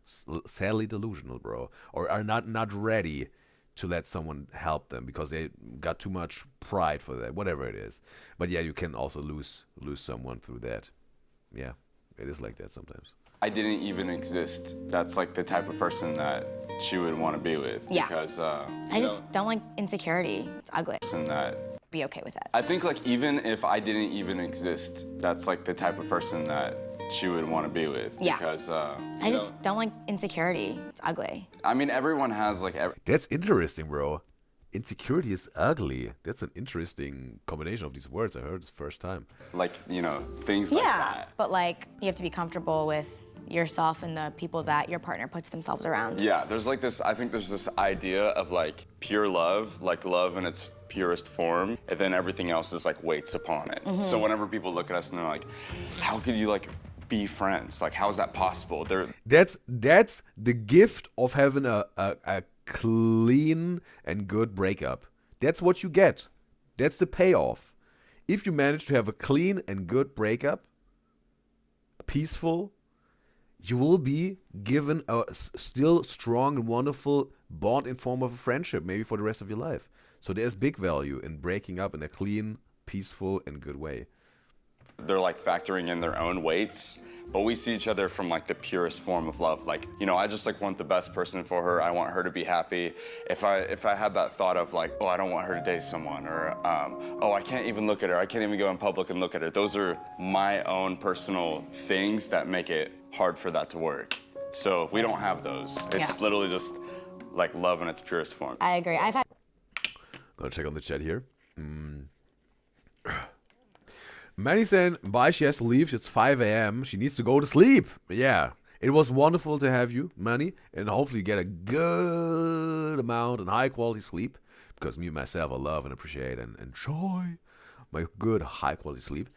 sadly delusional, bro, or are not ready to let someone help them because they got too much pride for that, whatever it is. But yeah, you can also lose someone through that. Yeah, it is like that sometimes. I didn't even exist, that's like the type of person that she would want to be with. Yeah. Because I just don't like insecurity. It's ugly. person that Be okay with it. I think like even if I didn't even exist, that's like the type of person that she would want to be with. Yeah. Because I just don't like insecurity. It's ugly. I mean, everyone has like That's interesting, bro. Insecurity is ugly. That's an interesting combination of these words. I heard this first time. like, things like that. But like you have to be comfortable with yourself and the people that your partner puts themselves around. Yeah, there's like this, I think there's this idea of like pure love, like love in its purest form, and then everything else is like weights upon it. So whenever people look at us and they're like, how could you like be friends? Like, how is that possible? That's the gift of having a clean and good breakup. That's what you get. That's the payoff. If you manage to have a clean and good breakup, peaceful, you will be given a still strong and wonderful bond in form of a friendship, maybe for the rest of your life. So there's big value in breaking up in a clean, peaceful, and good way. They're like factoring in their own weights, but we see each other from like the purest form of love. Like, I just like want the best person for her. I want her to be happy. If I had that thought of like, oh, I don't want her to date someone, or oh, I can't even look at her. I can't even go in public and look at her. Those are my own personal things that make it hard for that to work. So we don't have those. It's literally just like love in its purest form. I agree. I've had Gonna check on the chat here. Manny saying, bye, she has to leave. It's 5 a.m. She needs to go to sleep. Yeah. It was wonderful to have you, Manny, and hopefully you get a good amount and high quality sleep, because me myself, I love and appreciate and enjoy my good high quality sleep.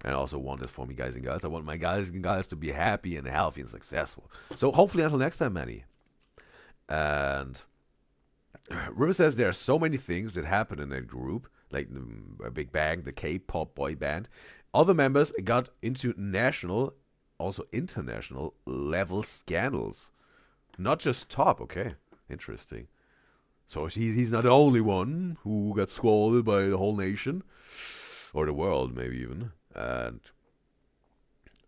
And I also want this for me guys and girls. I want my guys and girls to be happy and healthy and successful. So hopefully until next time, Manny. And River says there are so many things that happen in that group, like Big Bang, the K-pop boy band. Other members got into national, also international level scandals. Not just top, okay. Interesting. So he's not the only one who got scolded by the whole nation. Or the world, maybe even. And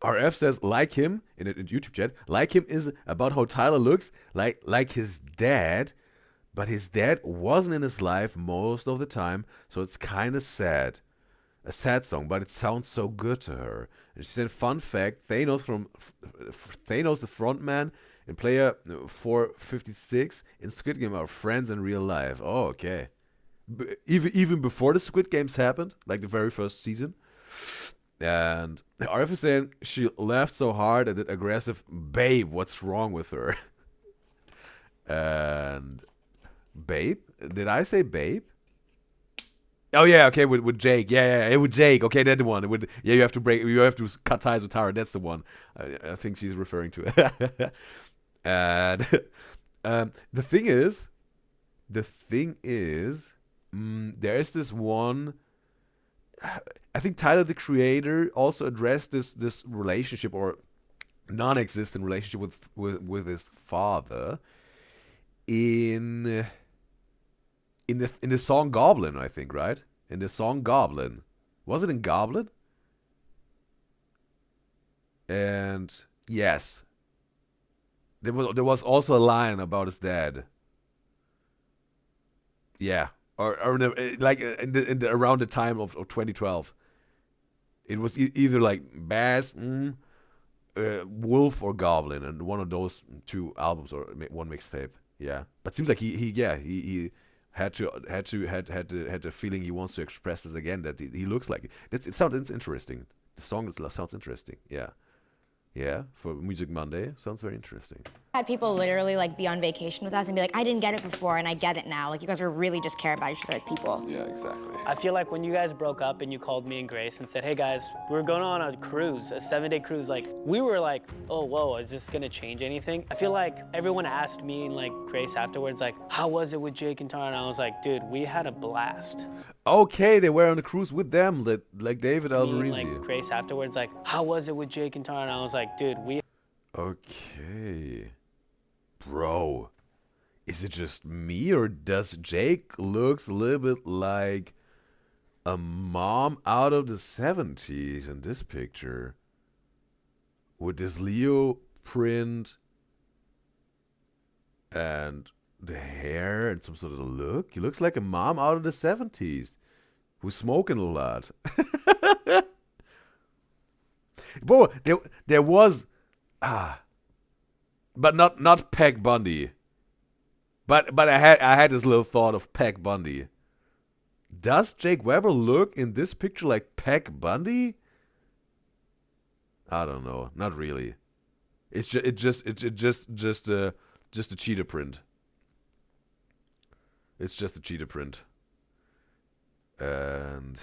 RF says, like him, in the YouTube chat, like him is about how Tyler looks like his dad. But his dad wasn't in his life most of the time, so it's kind of sad. A sad song, but it sounds so good to her. And she said, fun fact, Thanos the frontman and player 456 in Squid Game are friends in real life. Oh, okay. Even before the Squid Games happened, like the very first season. And RF is saying, she laughed so hard at that aggressive, babe, what's wrong with her? And... Babe? Did I say babe? Oh yeah, okay, with Jake. Yeah, with Jake. Okay, that's the one. You have to cut ties with Tara. That's the one. I think she's referring to. And the thing is, there is this one. I think Tyler the Creator also addressed this relationship or non-existent relationship with his father in the song Goblin, I think, right? In the song Goblin. Was it in Goblin? And yes. There was also a line about his dad. Yeah. Or around the time of 2012. It was either like Bass, Wolf or Goblin, and one of those two albums or one mixtape. Yeah. But seems like he had the feeling he wants to express this again, that he looks like it. It sounds interesting. The song sounds interesting. Yeah. Yeah, for Music Monday, sounds very interesting. I had people literally like be on vacation with us and be like, I didn't get it before and I get it now. Like you guys are really just care about each other as people. Yeah, exactly. I feel like when you guys broke up and you called me and Grace and said, hey guys, we're going on a cruise, a 7-day cruise, like we were like, oh, whoa, is this gonna change anything? I feel like everyone asked me and like Grace afterwards, like, how was it with Jake and Tara? And I was like, dude, we had a blast. Okay, they were on the cruise with them, like David Alvarez. Like Grace afterwards, like, how was it with Jake and Tara? And I was like, dude, we. Okay, bro, is it just me or does Jake looks a little bit like a mom out of the 70s in this picture with this Leo print and the hair and some sort of look? He looks like a mom out of the 70s who's smoking a lot. Bro, there was but not Peg Bundy. But I had this little thought of Peg Bundy. Does Jake Weber look in this picture like Peg Bundy? I don't know, not really. It's just a cheetah print. It's just a cheetah print. And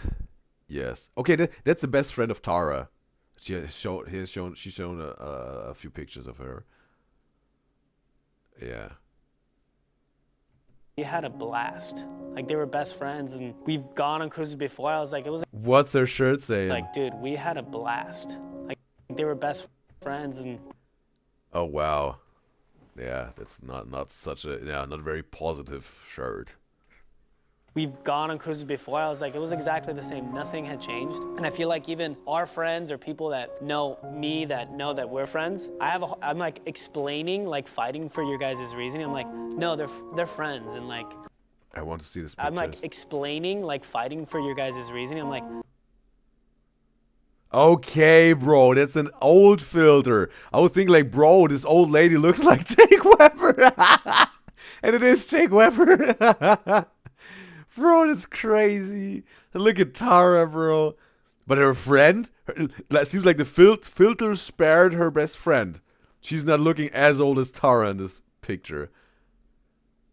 yes, okay, that's the best friend of Tara. She's shown a few pictures of her. Yeah. We had a blast. Like they were best friends and we've gone on cruises before. I was like, it was What's her shirt saying? like, dude, we had a blast. Like they were best friends and. Oh wow. Yeah, that's not such a not very positive shirt. We've gone on cruises before. I was like, it was exactly the same. Nothing had changed. And I feel like even our friends or people that know me, that know that we're friends, I'm like explaining, like fighting for your guys' reasoning. I'm like, no, they're friends. And like, I want to see this picture. I'm like explaining, like fighting for your guys' reasoning. I'm like, okay, bro, that's an old filter. I would think like, bro, this old lady looks like Jake Weber. And it is Jake Weber. Bro, that's crazy. And look at Tara, bro. But her friend, it seems like the filter spared her best friend. She's not looking as old as Tara in this picture.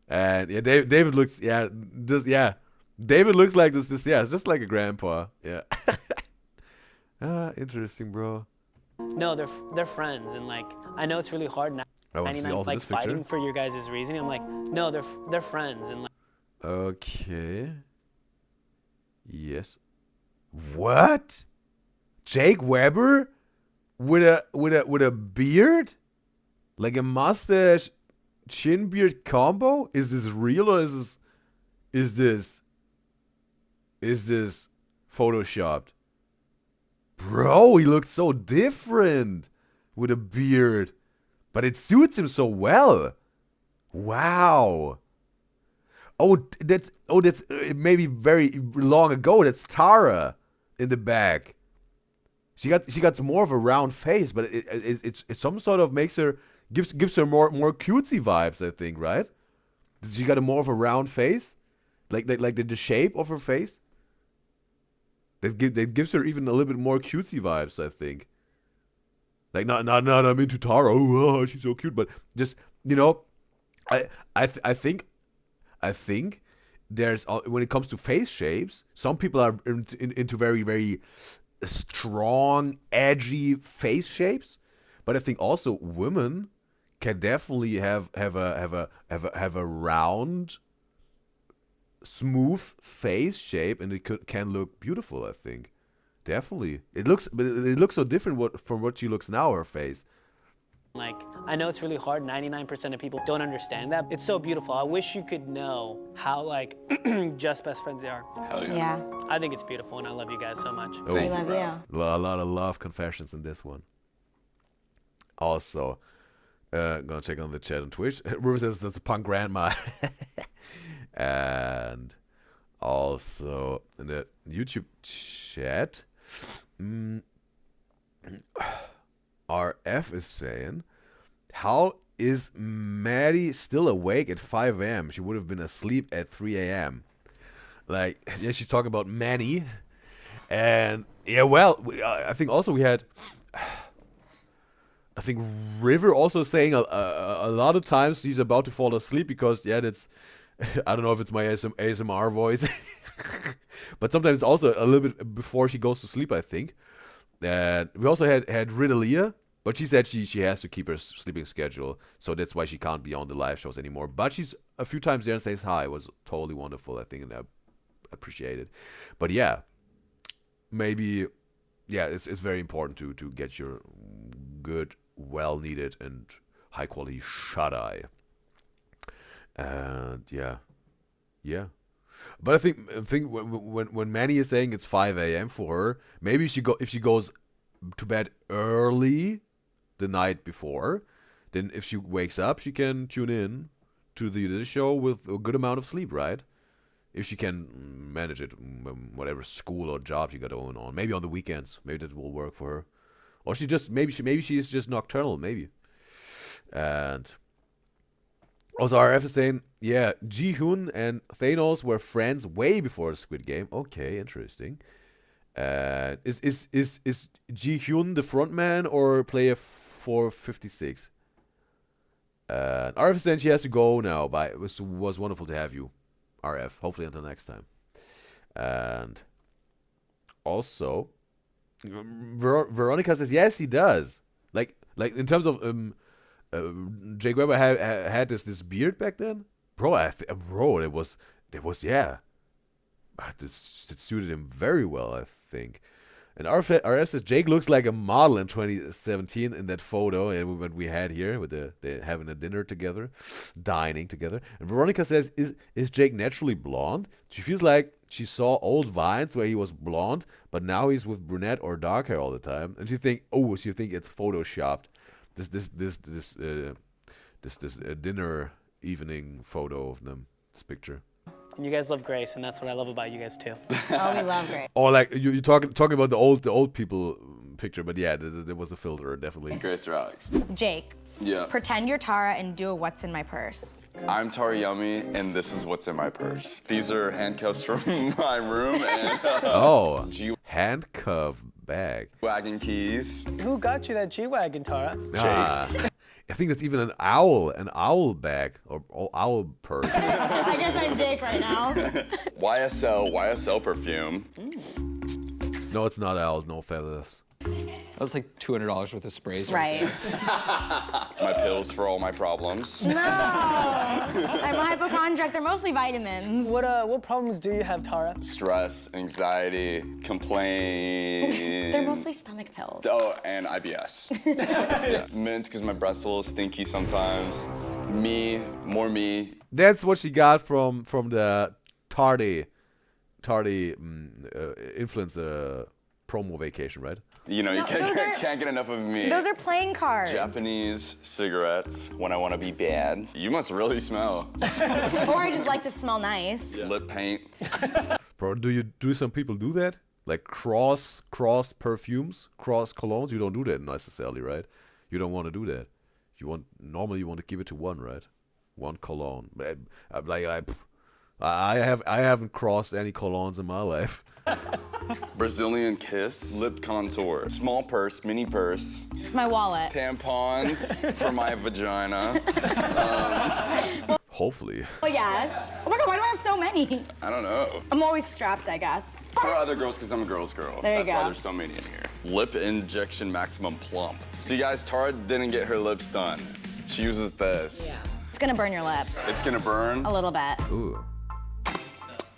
And yeah, David looks, David looks like this, it's just like a grandpa. Yeah. Interesting, bro. no, they're friends. And like, I know it's really hard now. I want to see also like this picture. fighting for your guys' reasoning. I'm like, no, they're friends. And like, okay. Yes. What? Jake Weber with a beard? Like a mustache chin beard combo? Is this real or is this photoshopped? Bro, he looks so different with a beard. But it suits him so well. Wow. That's maybe very long ago. That's Tara in the back. She got more of a round face, but it's some sort of gives her more cutesy vibes, I think, right? She got a more of a round face, like the shape of her face. That gives her even a little bit more cutesy vibes, I think. Like not I'm into Tara. Oh, she's so cute, but just I think there's when it comes to face shapes, some people are into very very strong, edgy face shapes, but I think also women can definitely have a round, smooth face shape, and it can look beautiful. I think definitely it looks so different from what she looks now. Her face. Like, I know it's really hard. 99% of people don't understand that. It's so beautiful. I wish you could know how, like, just best friends they are. Hell yeah. Yeah. I think it's beautiful, and I love you guys so much. Oh, We love you. a lot of love confessions in this one. Also, gonna check on the chat on Twitch. Ruby says that's a punk grandma. And also in the YouTube chat, RF is saying, how is Maddie still awake at 5 a.m.? She would have been asleep at 3 a.m. Like, yeah, she's talking about Manny. And, yeah, well, I think also we had, I think River also saying a lot of times she's about to fall asleep because, yeah, that's, I don't know if it's my ASMR voice. But sometimes it's also a little bit before she goes to sleep, I think. And we also had Ridalia, but she said she has to keep her sleeping schedule, so that's why she can't be on the live shows anymore. But she's a few times there and says hi. It was totally wonderful, I think, and I appreciate it. But yeah, maybe, yeah, it's very important to get your good, well-needed, and high-quality shut-eye. And yeah. But I think when Manny is saying it's 5 a.m. for her, maybe if she goes to bed early the night before, then if she wakes up, she can tune in to the Udyzyz show with a good amount of sleep, right? If she can manage it, whatever school or job she got going on, maybe on the weekends, maybe that will work for her, or maybe she is just nocturnal, maybe. And also, RF is saying, yeah, Ji-hoon and Thanos were friends way before Squid Game. Okay, interesting. Is Ji-hoon the frontman or player 456? RF is saying she has to go now, but it was wonderful to have you, RF. Hopefully until next time. And also, Veronica says, yes, he does. Like in terms of Jake Weber had this beard back then, bro. It was yeah. It suited him very well, I think. And RF says Jake looks like a model in 2017 in that photo and what we had here with the having a dinner together, dining together. And Veronica says, is Jake naturally blonde? She feels like she saw old Vines where he was blonde, but now he's with brunette or dark hair all the time. And she think it's photoshopped. This dinner evening photo of them, this picture. And you guys love Grace, and that's what I love about you guys too. Oh, we love Grace. Or like you talking about the old people picture, but yeah, there was a filter definitely. Grace or Alex? Jake. Yeah. Pretend you're Tara and do a what's in my purse. I'm Tara Yummy, and this is what's in my purse. These are handcuffs from my room, and Oh, handcuff bag. G-Wagon keys. Who got you that G-Wagon, Tara? I think that's even an owl bag or owl purse. I guess I'm Jake right now. YSL perfume. No, it's not owls, no feathers. That was like $200 worth of sprays. Right. My pills for all my problems. No. I'm a hypochondriac. They're mostly vitamins. What problems do you have, Tara? Stress, anxiety, complaint. They're mostly stomach pills. Oh, and IBS. Yeah. Mint, because my breath's a little stinky sometimes. More me. That's what she got from the Tardy influencer promo vacation, right? You know, you can't get enough of me. Those are playing cards. Japanese cigarettes when I want to be bad. You must really smell. Or I just like to smell nice. Yeah. Lip paint. Bro, do some people do that? Like cross perfumes, cross colognes? You don't do that necessarily, right? You don't want to do that. Normally you want to give it to one, right? One cologne. I haven't crossed any colognes in my life. Brazilian kiss, lip contour, small purse, mini purse, It's my wallet. tampons for my vagina. Hopefully. Oh, yes. Oh my God, why do I have so many? I don't know. I'm always strapped, I guess. For other girls, because I'm a girl's girl. There you That's why go. there's so many in here. Lip injection maximum plump. See guys, Tara didn't get her lips done. She uses this. It's gonna burn your lips. It's gonna burn. A little bit. Ooh.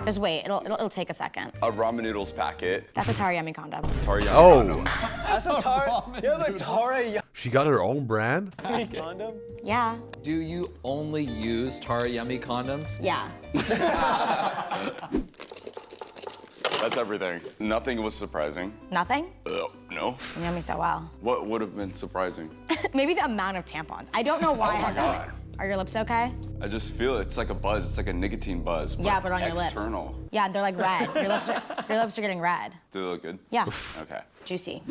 Just wait, it'll take a second. A ramen noodles packet. That's a Tara Yummy condom. Tariyaki Oh. condom. That's a Tara. You have a Tara She got her own brand? Yummy condom? Yeah. Do you only use Tara Yummy condoms? Yeah. That's everything. Nothing was surprising. Nothing? No. You know me so well. What would have been surprising? Maybe the amount of tampons. I don't know why I Oh my had that. God. Are your lips okay? I just feel it's like a buzz. It's like a nicotine buzz. Yeah, but on your external. lips. Yeah, they're like red. Your lips are getting red. Do they look good? Yeah. Okay. Juicy.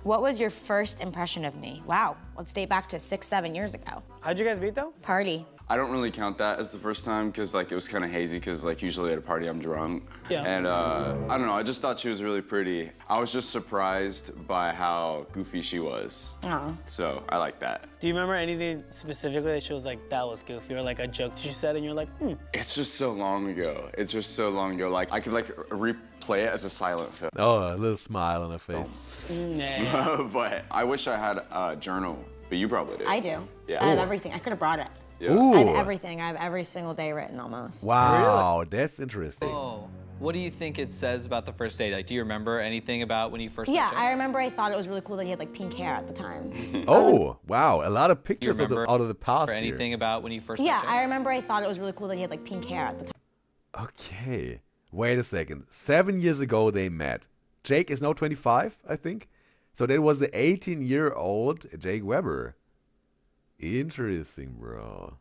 What was your first impression of me? Wow. Let's date back to 6-7 years ago. How'd you guys meet though? Party. I don't really count that as the first time because like it was kind of hazy because like usually at a party I'm drunk. Yeah. And I don't know, I just thought she was really pretty. I was just surprised by how goofy she was. Oh. So I like that. Do you remember anything specifically that she was like, that was goofy, or like a joke that she said and you're like, It's just so long ago. It's just so long ago. Like I could like replay it as a silent film. Oh, a little smile on her face. nah. But I wish I had a journal, but you probably do. I do. Yeah. I have Ooh. everything. I could have brought it. Yeah. Ooh. I have everything. I have every single day written almost. Wow, that's interesting. Oh. What do you think it says about the first date? Like, do you remember anything about when you first met Yeah, Jake? I remember I thought it was really cool that he had like pink hair at the time. Oh, wow, a lot of Do you pictures of remember out of the past or here. anything about when you first Yeah, met Jake? I remember I thought it was really cool that he had like pink hair at the time. Okay, wait a second. 7 years ago they met. Jake is now 25, I think. So that was the 18-year-old Jake Weber. Interesting, bro.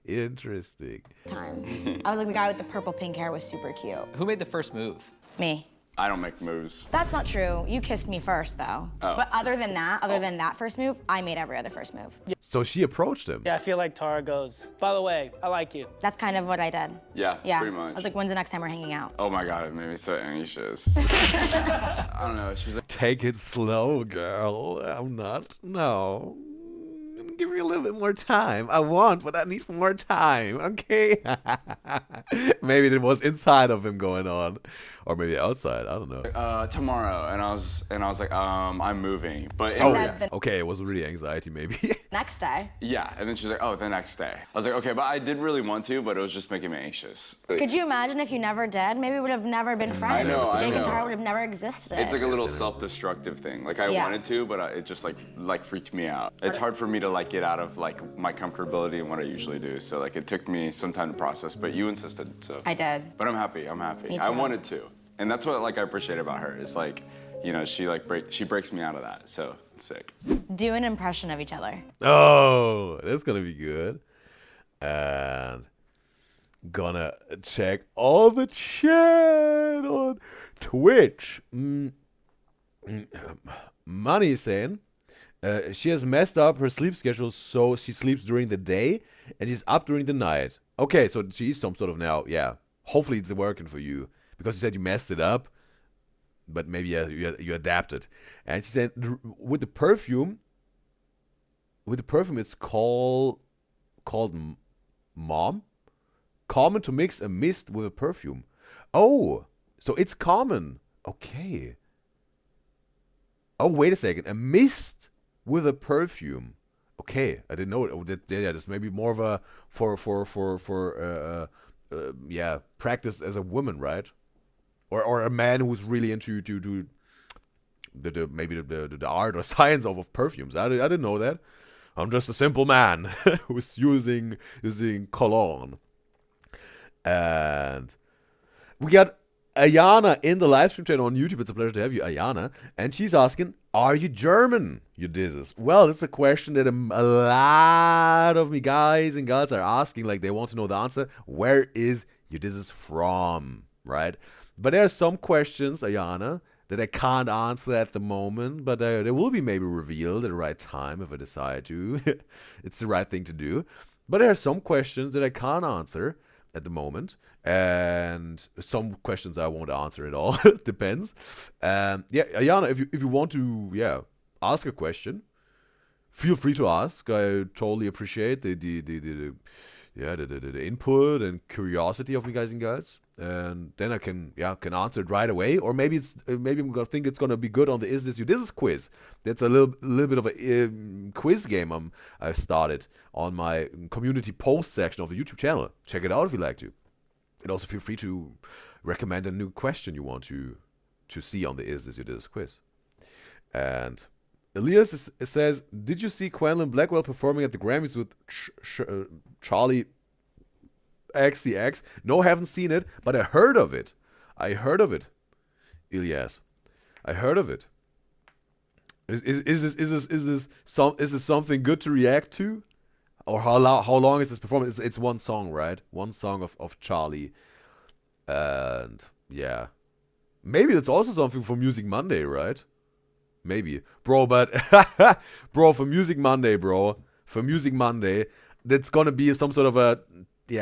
Interesting. I was like, the guy with the purple pink hair was super cute. Who made the first move? Me. I don't make moves. That's not true. You kissed me first though. Oh. But other than that first move, I made every other first move. So she approached him. Yeah, I feel like Tara goes, by the way, I like you. That's kind of what I did. Yeah, Yeah. pretty much. I was like, when's the next time we're hanging out? Oh my God, it made me so anxious. I don't know, she was like, Take it slow, girl. I'm not. No. Give me a little bit more time. I want, but I need more time. Okay. Maybe it was inside of him going on, or maybe outside. I don't know. tomorrow, and I was like, I'm moving. But I in said the Okay, it was really anxiety, maybe. next day. yeah, and then she's like, oh, the next day. I was like, okay, but I did really want to, but it was just making me anxious. Like, Could you imagine if you never did? Maybe we would have never been friends. know, I Jake and know. Tara would have never existed. it's like a little self-destructive thing. Like I Yeah. wanted to, but it just like freaked me out. It's hard for me to like get out of like my comfortability and what I usually do. So like it took me some time to process, but you insisted, so. I did. But I'm happy. I'm happy. Me I too. wanted to, and that's what like I appreciate about her. Is like, you know, she breaks me out of that. So it's sick. Do an impression of each other. Oh, that's gonna be good. And gonna check all the chat on Twitch. Money is saying she has messed up her sleep schedule, so she sleeps during the day and she's up during the night. Okay, so she's some sort of now, yeah. Hopefully it's working for you because you said you messed it up, but maybe you adapted. And she said with the perfume, it's called mom. Common to mix a mist with a perfume. Oh, so it's common. Okay. Oh, wait a second. A mist with a perfume. Okay, I didn't know it. Oh, yeah, this may be more of a yeah, practice as a woman, right? Or a man who's really into maybe the art or science of perfumes. I didn't know that. I'm just a simple man who's using cologne. And we got Ayana in the live stream channel on YouTube. It's a pleasure to have you, Ayana. And she's asking, are you German, Udyzyz? Well, it's a question that a lot of me guys and girls are asking. Like, they want to know the answer. Where is Udyzyz from, right? But there are some questions, Ayana, that I can't answer at the moment. But they will be maybe revealed at the right time if I decide to. It's the right thing to do. But there are some questions that I can't answer at the moment, and some questions I won't answer at all. Depends. Yeah, Ayana, if you want to ask a question, feel free to ask. I totally appreciate the the input and curiosity of you guys and girls, and then I can answer it right away. Or maybe maybe I'm gonna think it's gonna be good on the Is This Udyzyz quiz. That's a little bit of a quiz game I started on my community post section of the YouTube channel. Check it out if you like to, and also feel free to recommend a new question you want to see on the Is This Udyzyz quiz. And Elias says, did you see Quenlin Blackwell performing at the Grammys with Charlie XCX? No, haven't seen it, but I heard of it. Elias. I heard of it. Is this something good to react to? Or how long is this performance? It's one song, right? One song of Charlie. And yeah. Maybe that's also something for Music Monday, right? Maybe. Bro, but bro, for Music Monday, that's gonna be some sort of a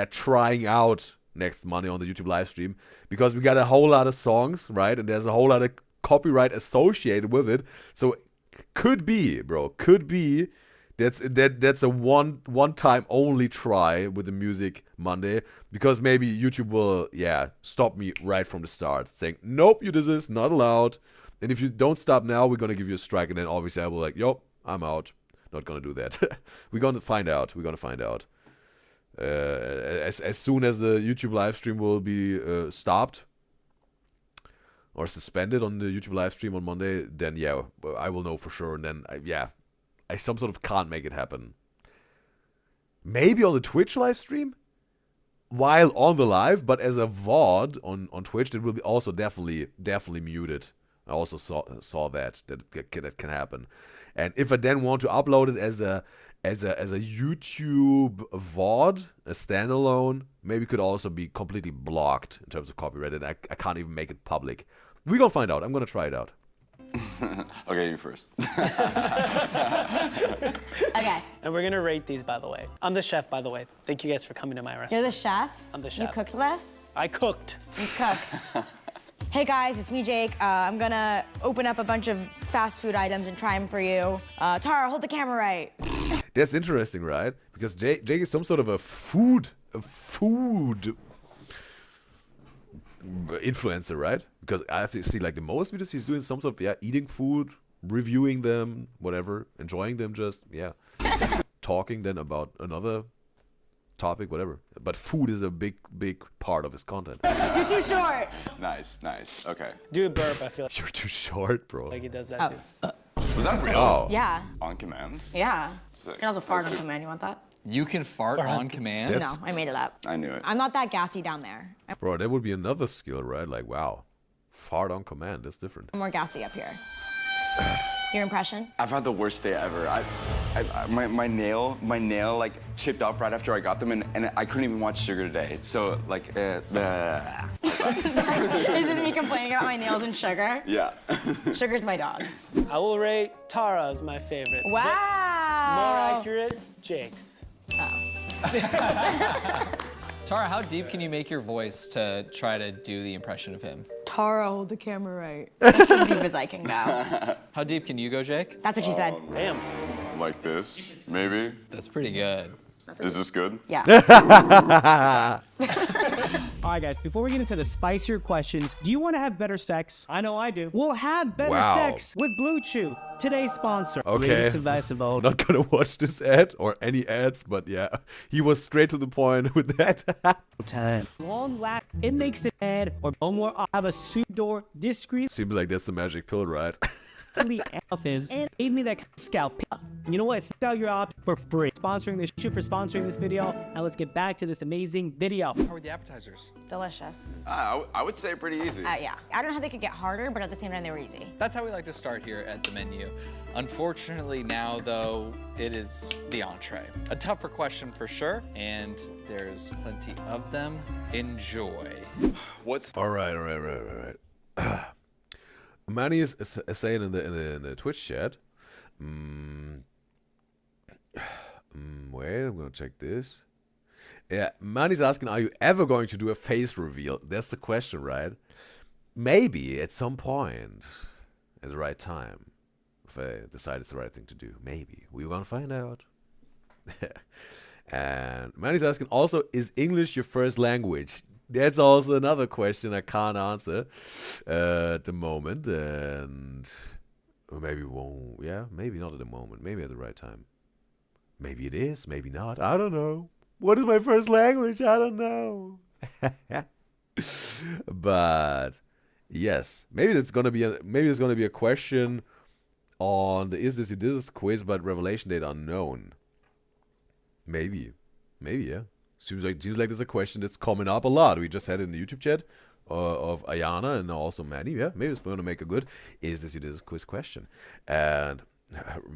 trying out next Monday on the YouTube live stream, because we got a whole lot of songs, right? And there's a whole lot of copyright associated with it. So could be that's a one time only try with the Music Monday, because maybe YouTube will stop me right from the start saying, nope, Udyzyz, not allowed. And if you don't stop now, we're gonna give you a strike, and then obviously I will like, yo, I'm out. Not gonna do that. We're gonna find out. As soon as the YouTube live stream will be stopped or suspended on the YouTube live stream on Monday, then I will know for sure. And then I some sort of can't make it happen. Maybe on the Twitch live stream while on the live, but as a VOD on Twitch, it will be also definitely muted. I also saw that can happen. And if I then want to upload it as a YouTube VOD, a standalone, maybe it could also be completely blocked in terms of copyright, and I can't even make it public. We're gonna find out. I'm gonna try it out. Okay, you first. Okay. And we're gonna rate these, by the way. I'm the chef, by the way. Thank you guys for coming to my restaurant. You're the chef? I'm the chef. You cooked this? I cooked. You cooked. Hey guys, it's me, Jake. I'm gonna open up a bunch of fast food items and try them for you. Tara, hold the camera right. That's interesting, right? Because Jake is some sort of a food influencer, right? Because I have to see, like, the most videos he's doing some sort of eating food, reviewing them, whatever, enjoying them, just talking then about another topic, whatever. But food is a big part of his content. You're too short. Nice. Okay. Do a burp, I feel You're too short, bro. like he does that too. Was that real? Oh. Yeah. On command? Yeah. Sick. You can also fart That's on super- command. You want that? You can fart on command? That's- No, I made it up. I knew it. I'm not that gassy down there. Bro, that would be another skill, right? Like, wow. Fart on command, that's different. I'm more gassy up here. Your impression? I've had the worst day ever. My nail like chipped off right after I got them, and I couldn't even watch Sugar today. So like It's just me complaining about my nails and sugar. yeah. Sugar's my dog. I will rate Tara as my favorite. More Wow. accurate, Jake's. Tara, how deep can you make your voice to try to do the impression of him? Tara, hold the camera right. That's as deep as I can go. How deep can you go, Jake? That's what she said. Damn. Like this, maybe. That's pretty good. Is this good? Yeah. All right, guys, before we get into the spicier questions, do you want to have better sex? I know I do. We'll have better Wow. sex with Blue Chew, today's sponsor. Okay. Latest advice of all. Not gonna watch this ad or any ads, but yeah, he was straight to the point with that. Time. Long last, it makes the ad or more have a suit door discreetly Seems like that's the magic pill, right? office and gave me that kind of scalp. You know what? Sell your option for free. Sponsoring this shoot for sponsoring this video. Now let's get back to this amazing video. How are the appetizers? Delicious. I would say pretty easy. Yeah. I don't know how they could get harder, but at the same time, they were easy. That's how we like to start here at the menu. Unfortunately now, though, it is the entree. A tougher question for sure, and there's plenty of them. Enjoy. What's All right. Manny is saying in the Twitch chat. Wait, I'm gonna check this. Yeah, Manny's asking, are you ever going to do a face reveal? That's the question, right? Maybe at some point, at the right time, if I decide it's the right thing to do. Maybe we're gonna find out. And Manny's asking, also, is English your first language? That's also another question I can't answer at the moment. And maybe won't. Yeah, maybe not at the moment. Maybe at the right time. Maybe it is. Maybe not. I don't know. What is my first language? I don't know. But yes, maybe there's gonna be a question on the Is This quiz, but revelation date unknown. Maybe, yeah. Seems like there's a question that's coming up a lot. We just had it in the YouTube chat of Ayana and also Maddie. Yeah, maybe it's going to make a good Is This quiz question. And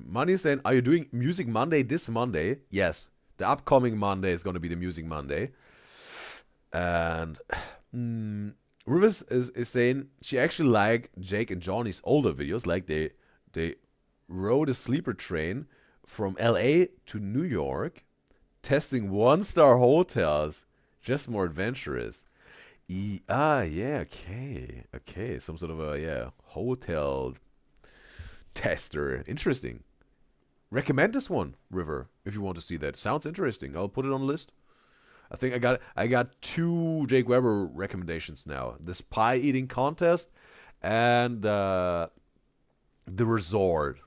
Money is saying, are you doing Music Monday this Monday? Yes, the upcoming Monday is going to be the Music Monday. And Rivers is saying she actually liked Jake and Johnny's older videos, like they rode a sleeper train from LA to New York, testing 1-star hotels, just more adventurous. Yeah, okay, some sort of a hotel tester. Interesting. Recommend this one, River, if you want to see that. Sounds interesting. I'll put it on the list. I think I got 2 Jake Weber recommendations now. This pie eating contest and the resort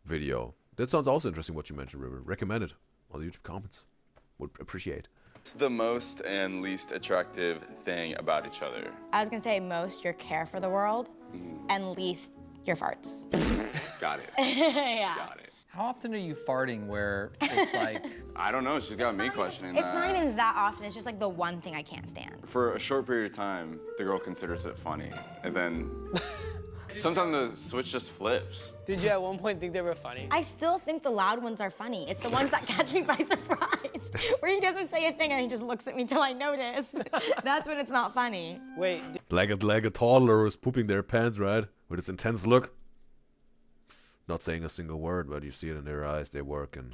video. That sounds also interesting what you mentioned, River. Recommend it on the YouTube comments. Would appreciate. What's the most and least attractive thing about each other? I was gonna say most your care for the world, and least your farts. Got it. Yeah. Got it. How often are you farting where it's like... I don't know. She's got me questioning It's that. not even that often. It's just like the one thing I can't stand. For a short period of time, the girl considers it funny, and then sometimes the switch just flips. Did you at one point think they were funny? I still think the loud ones are funny. It's the ones that catch me by surprise, where he doesn't say a thing and he just looks at me till I notice. That's when it's not funny. Wait, Like a toddler who's pooping their pants, right? With its intense look. Not saying a single word, but you see it in their eyes. They're working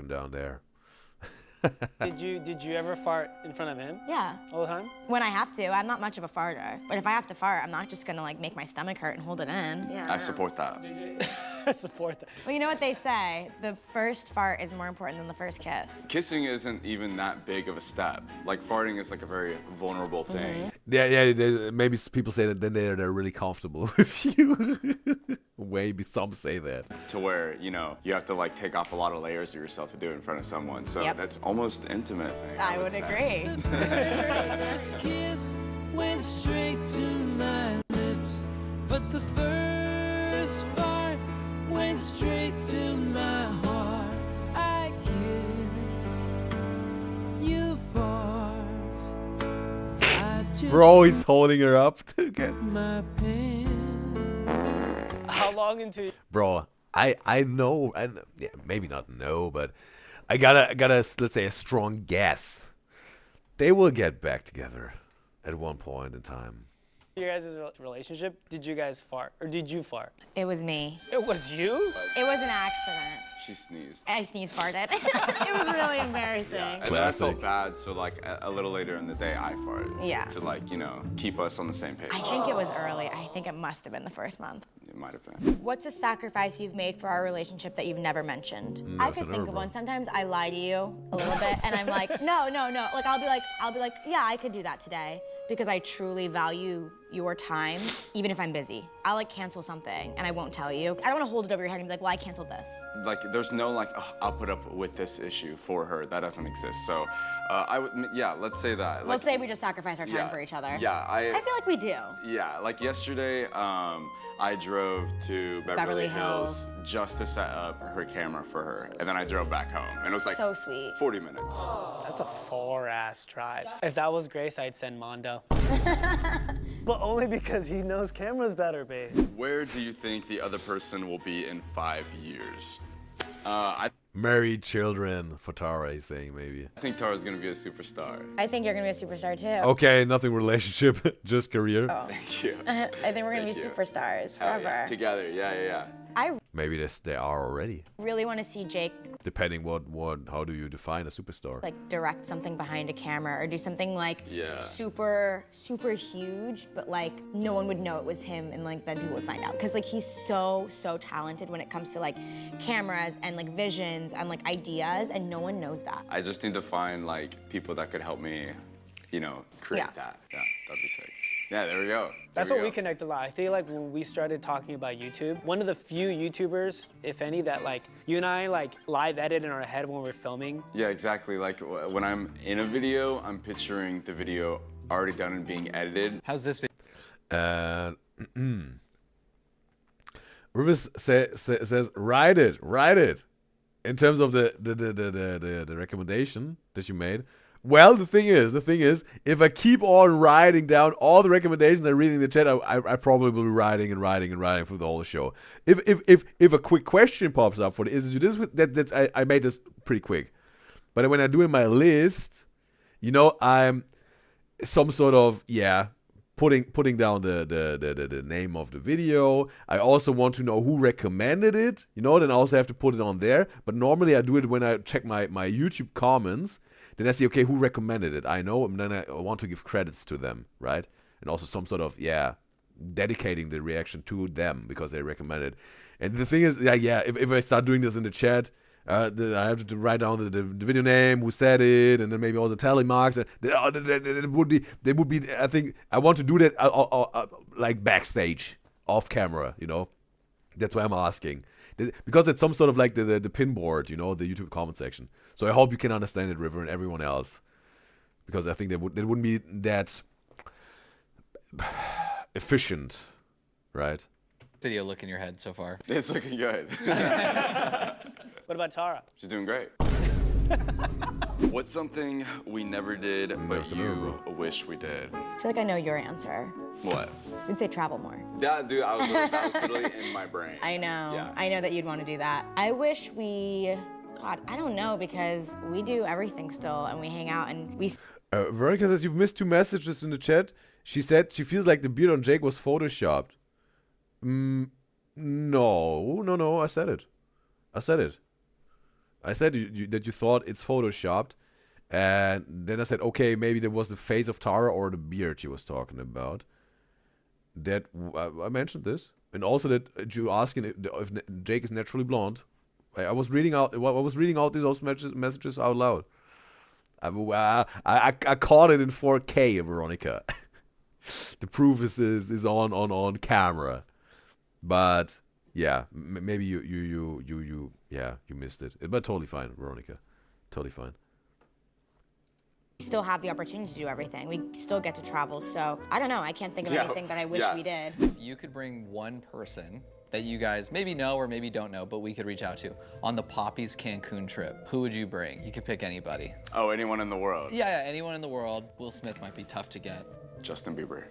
down there. did you ever fart in front of him? Yeah, All the time? when I have to. I'm not much of a farter, but if I have to fart, I'm not just gonna like make my stomach hurt and hold it in. Yeah. I support that. I support that. Well, you know what they say? The first fart is more important than the first kiss. Kissing isn't even that big of a step. Like farting is like a very vulnerable thing. Yeah. Maybe people say that then they're really comfortable with you. Maybe some say that. To where, you have to like take off a lot of layers of yourself to do it in front of someone. So Yep. that's almost intimate thing. I would say. agree. First kiss went straight to my lips, but the first fart went straight to my heart. I kiss, you fart. I just Bro, he's holding her up to get. my pants. How long into Bro, I know, and yeah, maybe not know, but I got let's say a strong guess. They will get back together at one point in time. your guys' relationship? Did you guys fart? Or did you fart? It was me. It was you? It was an accident. She sneezed. I sneeze farted. It was really embarrassing. And then I Classic. felt bad, so like a little later in the day, I farted. Yeah. To like, keep us on the same page. I think it was early. I think it must have been the first month. It might have been. What's a sacrifice you've made for our relationship that you've never mentioned? I could think of one. Sometimes I lie to you a little bit, and I'm like, no. Like I'll be like, yeah, I could do that today because I truly value your time, even if I'm busy. I'll like cancel something and I won't tell you. I don't want to hold it over your head and be like, well, I canceled this. Like, there's no like, oh, I'll put up with this issue for her. That doesn't exist. So, let's say that. Let's say we just sacrifice our time for each other. Yeah, I feel like we do. Yeah, like yesterday, I drove to Beverly Hills just to set up her camera for her, and then I drove back home, and it was like So sweet. 40 minutes. That's a far-ass drive. If that was Grace, I'd send Mondo. But only because he knows cameras better, babe. Where do you think the other person will be in 5 years? Married, children, for Tara, he's saying maybe. I think Tara's gonna be a superstar. I think you're gonna be a superstar too. Okay, nothing relationship, just career. Thank you. I think we're gonna be Thank you. superstars Hell forever. yeah. Together, yeah. I Maybe they are already. really want to see Jake Depending how do you define a superstar? like direct something behind a camera or do something like super huge, but like no one would know it was him, and like then people would find out because like he's so talented when it comes to like cameras and like visions and like ideas, and no one knows that. I just need to find like people that could help me, you know, create Yeah. that. Yeah, that'd be sick. Yeah, there we go. That's There what we go. connect a lot. I feel like when we started talking about YouTube, one of the few YouTubers, if any, that like you and I like live edit in our head when we're filming. Yeah, exactly. Like when I'm in a video, I'm picturing the video already done and being edited. How's this video? And Rivers says, write it. In terms of the recommendation that you made. Well, the thing is, if I keep on writing down all the recommendations I read in the chat, I probably will be writing through the whole show. If a quick question pops up for the is this I made this pretty quick, but when I do in my list, you know, I'm some sort of putting down the name of the video. I also want to know who recommended it, you know, then I also have to put it on there. But normally I do it when I check my YouTube comments. Then I see, okay, who recommended it? I know, and then I want to give credits to them, right? And also some sort of, dedicating the reaction to them because they recommended. And the thing is, if I start doing this in the chat, I have to write down the video name, who said it, and then maybe all the tally marks. They would be. I think I want to do that like backstage, off camera. You know, that's why I'm asking, because it's some sort of like the pin board, you know, the YouTube comment section. So I hope you can understand it, River, and everyone else, because I think they wouldn't be that efficient, right? Video look in your head so far? It's looking good. What about Tara? She's doing great. What's something we never did, but you wish we did? I feel like I know your answer. What? You'd say travel more. Yeah, dude, that was literally in my brain. I know. Yeah. I know that you'd want to do that. I wish God, I don't know, because we do everything still and we hang out and we Veronica says you've missed 2 messages in the chat. She said she feels like the beard on Jake was photoshopped. No, I said it. I said that you thought it's photoshopped, and then I said, okay, maybe there was the face of Tara or the beard she was talking about. That I mentioned this, and also that you asking if Jake is naturally blonde. I was reading out those messages out loud. I caught it in 4K, Veronica. The proof is on camera, but yeah, maybe you missed it, but totally fine, Veronica, totally fine. still have the opportunity to do everything. We still get to travel, so I don't know. I can't think of anything that I wish we did. If you could bring one person that you guys maybe know or maybe don't know, but we could reach out to on the Poppies Cancun trip, who would you bring? You could pick anybody. Oh, anyone in the world. Yeah, anyone in the world. Will Smith might be tough to get. Justin Bieber.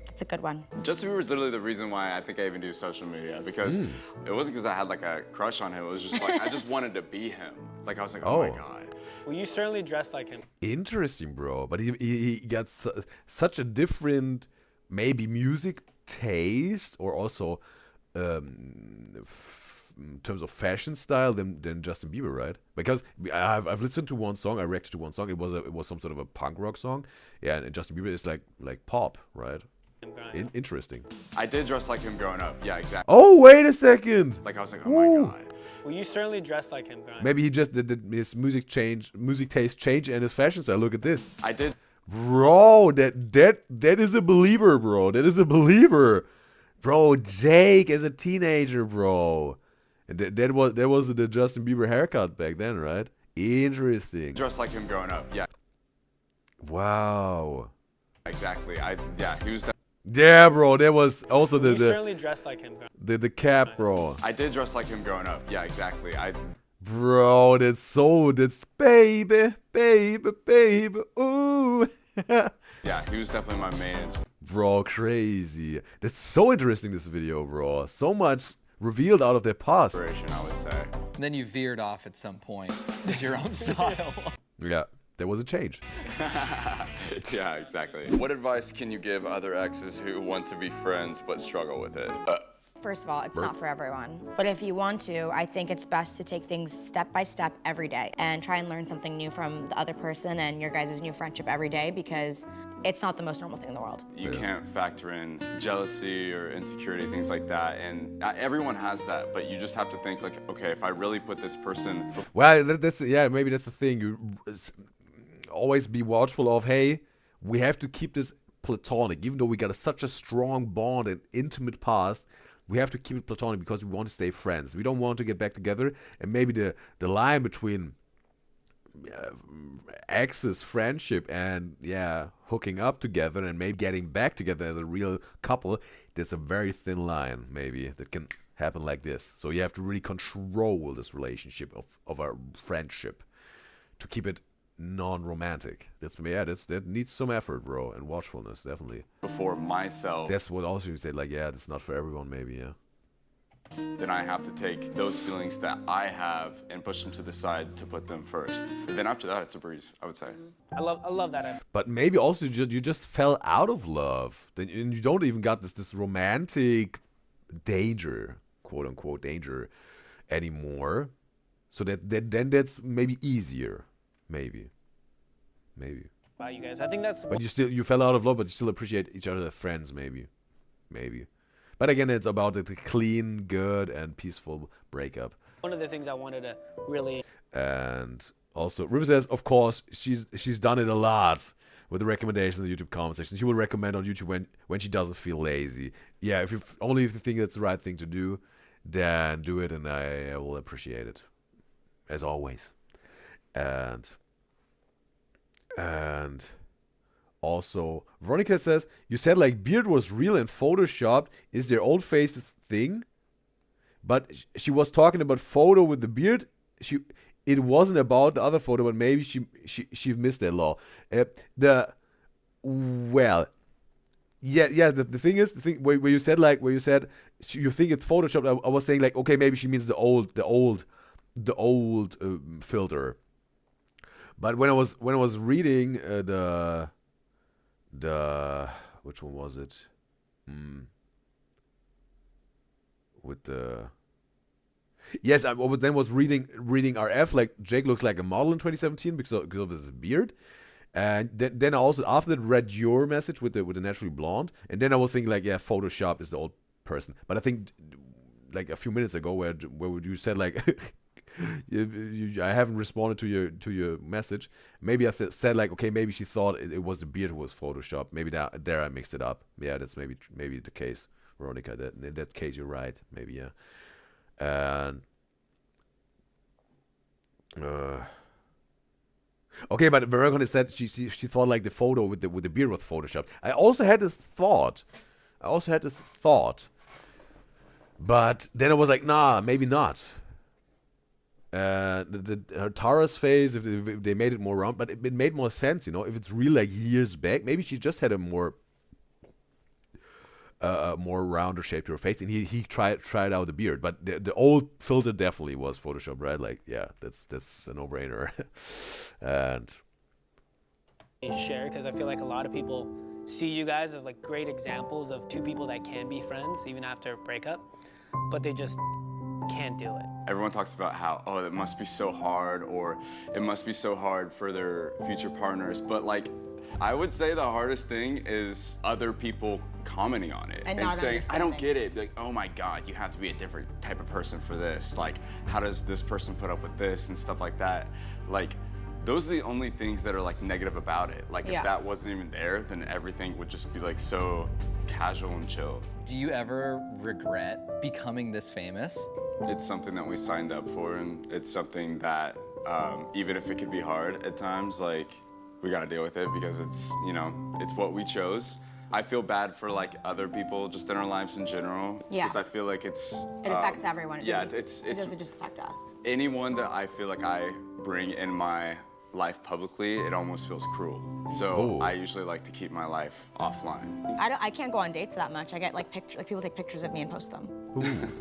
It's a good one. Justin Bieber is literally the reason why I think I even do social media, because it wasn't because I had like a crush on him. It was just like, I just wanted to be him. Like, I was like, oh my God. Well, you certainly dress like him. Interesting, bro. But he got such a different, maybe music taste, or also in terms of fashion style than Justin Bieber, right? Because I've listened to one song, I reacted to one song. It was some sort of a punk rock song, yeah. And Justin Bieber is like pop, right? Interesting. I did dress like him growing up. Yeah, exactly. Oh, wait a second. Like, I was like, oh my God. Well, you certainly dress like him, Brian. Maybe he just did his music taste change, and his fashion style. Look at this. I did. Bro, that is a believer, bro. That is a believer. Bro, Jake as a teenager, bro. And that was the Justin Bieber haircut back then, right? Interesting. Dressed like him growing up. Yeah. Wow. Exactly. He was. Yeah, bro. That was also You certainly dress like him, Brian. the cap, bro. I did dress like him growing up. Yeah, exactly. Bro, that's baby, ooh. Yeah, he was definitely my main. Bro, crazy. That's so interesting, this video, bro. So much revealed out of their past. Inspiration, I would say. And then you veered off at some point into your own style. Yeah, there was a change. Yeah, exactly. What advice can you give other exes who want to be friends but struggle with it? first of all, it's not for everyone. But if you want to, I think it's best to take things step by step every day and try and learn something new from the other person and your guys' new friendship every day, because it's not the most normal thing in the world. You can't factor in jealousy or insecurity, things like that. And everyone has that, but you just have to think like, okay, if I really put this person... Well, that's yeah, maybe that's the thing. You always be watchful of, hey, we have to keep this platonic, even though we got such a strong bond and intimate past. We have to keep it platonic because we want to stay friends. We don't want to get back together, and maybe the line between exes, friendship, and hooking up together and maybe getting back together as a real couple, there's a very thin line maybe that can happen like this. So you have to really control this relationship of a friendship to keep it non-romantic. That needs some effort, bro, and watchfulness, definitely. Before myself, That's what also you said, like, yeah, that's not for everyone, maybe, yeah. then I have to take those feelings that I have and push them to the side to put them first. And then after that, it's a breeze, I would say. I love that. But maybe also you just fell out of love, and you don't even got this romantic danger, quote unquote danger, anymore. So then that's maybe easier, maybe. Wow, you guys. I think that's. But you fell out of love, but you still appreciate each other as friends, maybe. But again, it's about the clean, good, and peaceful breakup. One of the things I wanted to really. And also, River says, of course, she's done it a lot with the recommendations in the YouTube comment section. She will recommend on YouTube when she doesn't feel lazy. Yeah, if you think that's the right thing to do, then do it, and I will appreciate it, as always. And also, Veronica says, you said like beard was real and photoshopped. Is their old face a thing? But she was talking about photo with the beard. It wasn't about the other photo, but maybe she missed that law. The thing is, where you said you think it's photoshopped. I was saying like, okay, maybe she means the old filter. But when I was reading the which one was it? With the yes, I was reading RF, like Jake looks like a model in 2017 because of his beard. And then I also after that read your message with the naturally blonde, and then I was thinking like, yeah, Photoshop is the old person. But I think like a few minutes ago where you said like I haven't responded to your message. Maybe I said like, okay, maybe she thought it was the beard who was Photoshopped. Maybe there I mixed it up. Yeah, that's maybe the case, Veronica. In that case, you're right. Maybe yeah. And okay, but Veronica said she thought like the photo with the beard was Photoshopped. I also had this thought. But then I was like, nah, maybe not. Her Tara's face, if they made it more round, but it made more sense, you know, if it's real like years back. Maybe she just had a more rounder shape to her face, and he tried out the beard. But the old filter definitely was Photoshop, right? Like, yeah, that's a no-brainer. And share, because I feel like a lot of people see you guys as like great examples of two people that can be friends even after a breakup, but they just can't do it. Everyone talks about how, oh, it must be so hard, or it must be so hard for their future partners. But like, I would say the hardest thing is other people commenting on it and saying, I don't get it. Like, oh my God, you have to be a different type of person for this. Like, how does this person put up with this and stuff like that? Like, those are the only things that are like negative about it. Like, if that wasn't even there, then everything would just be like so casual and chill. Do you ever regret becoming this famous? It's something that we signed up for, and it's something that even if it could be hard at times, like, we gotta deal with it because it's, you know, it's what we chose. I feel bad for like other people just in our lives in general. Yeah. Because I feel like it affects everyone. Yeah, it doesn't just affect us. Anyone that I feel like I bring in my life publicly, it almost feels cruel. So I usually like to keep my life offline. I can't go on dates that much. I get like people take pictures of me and post them.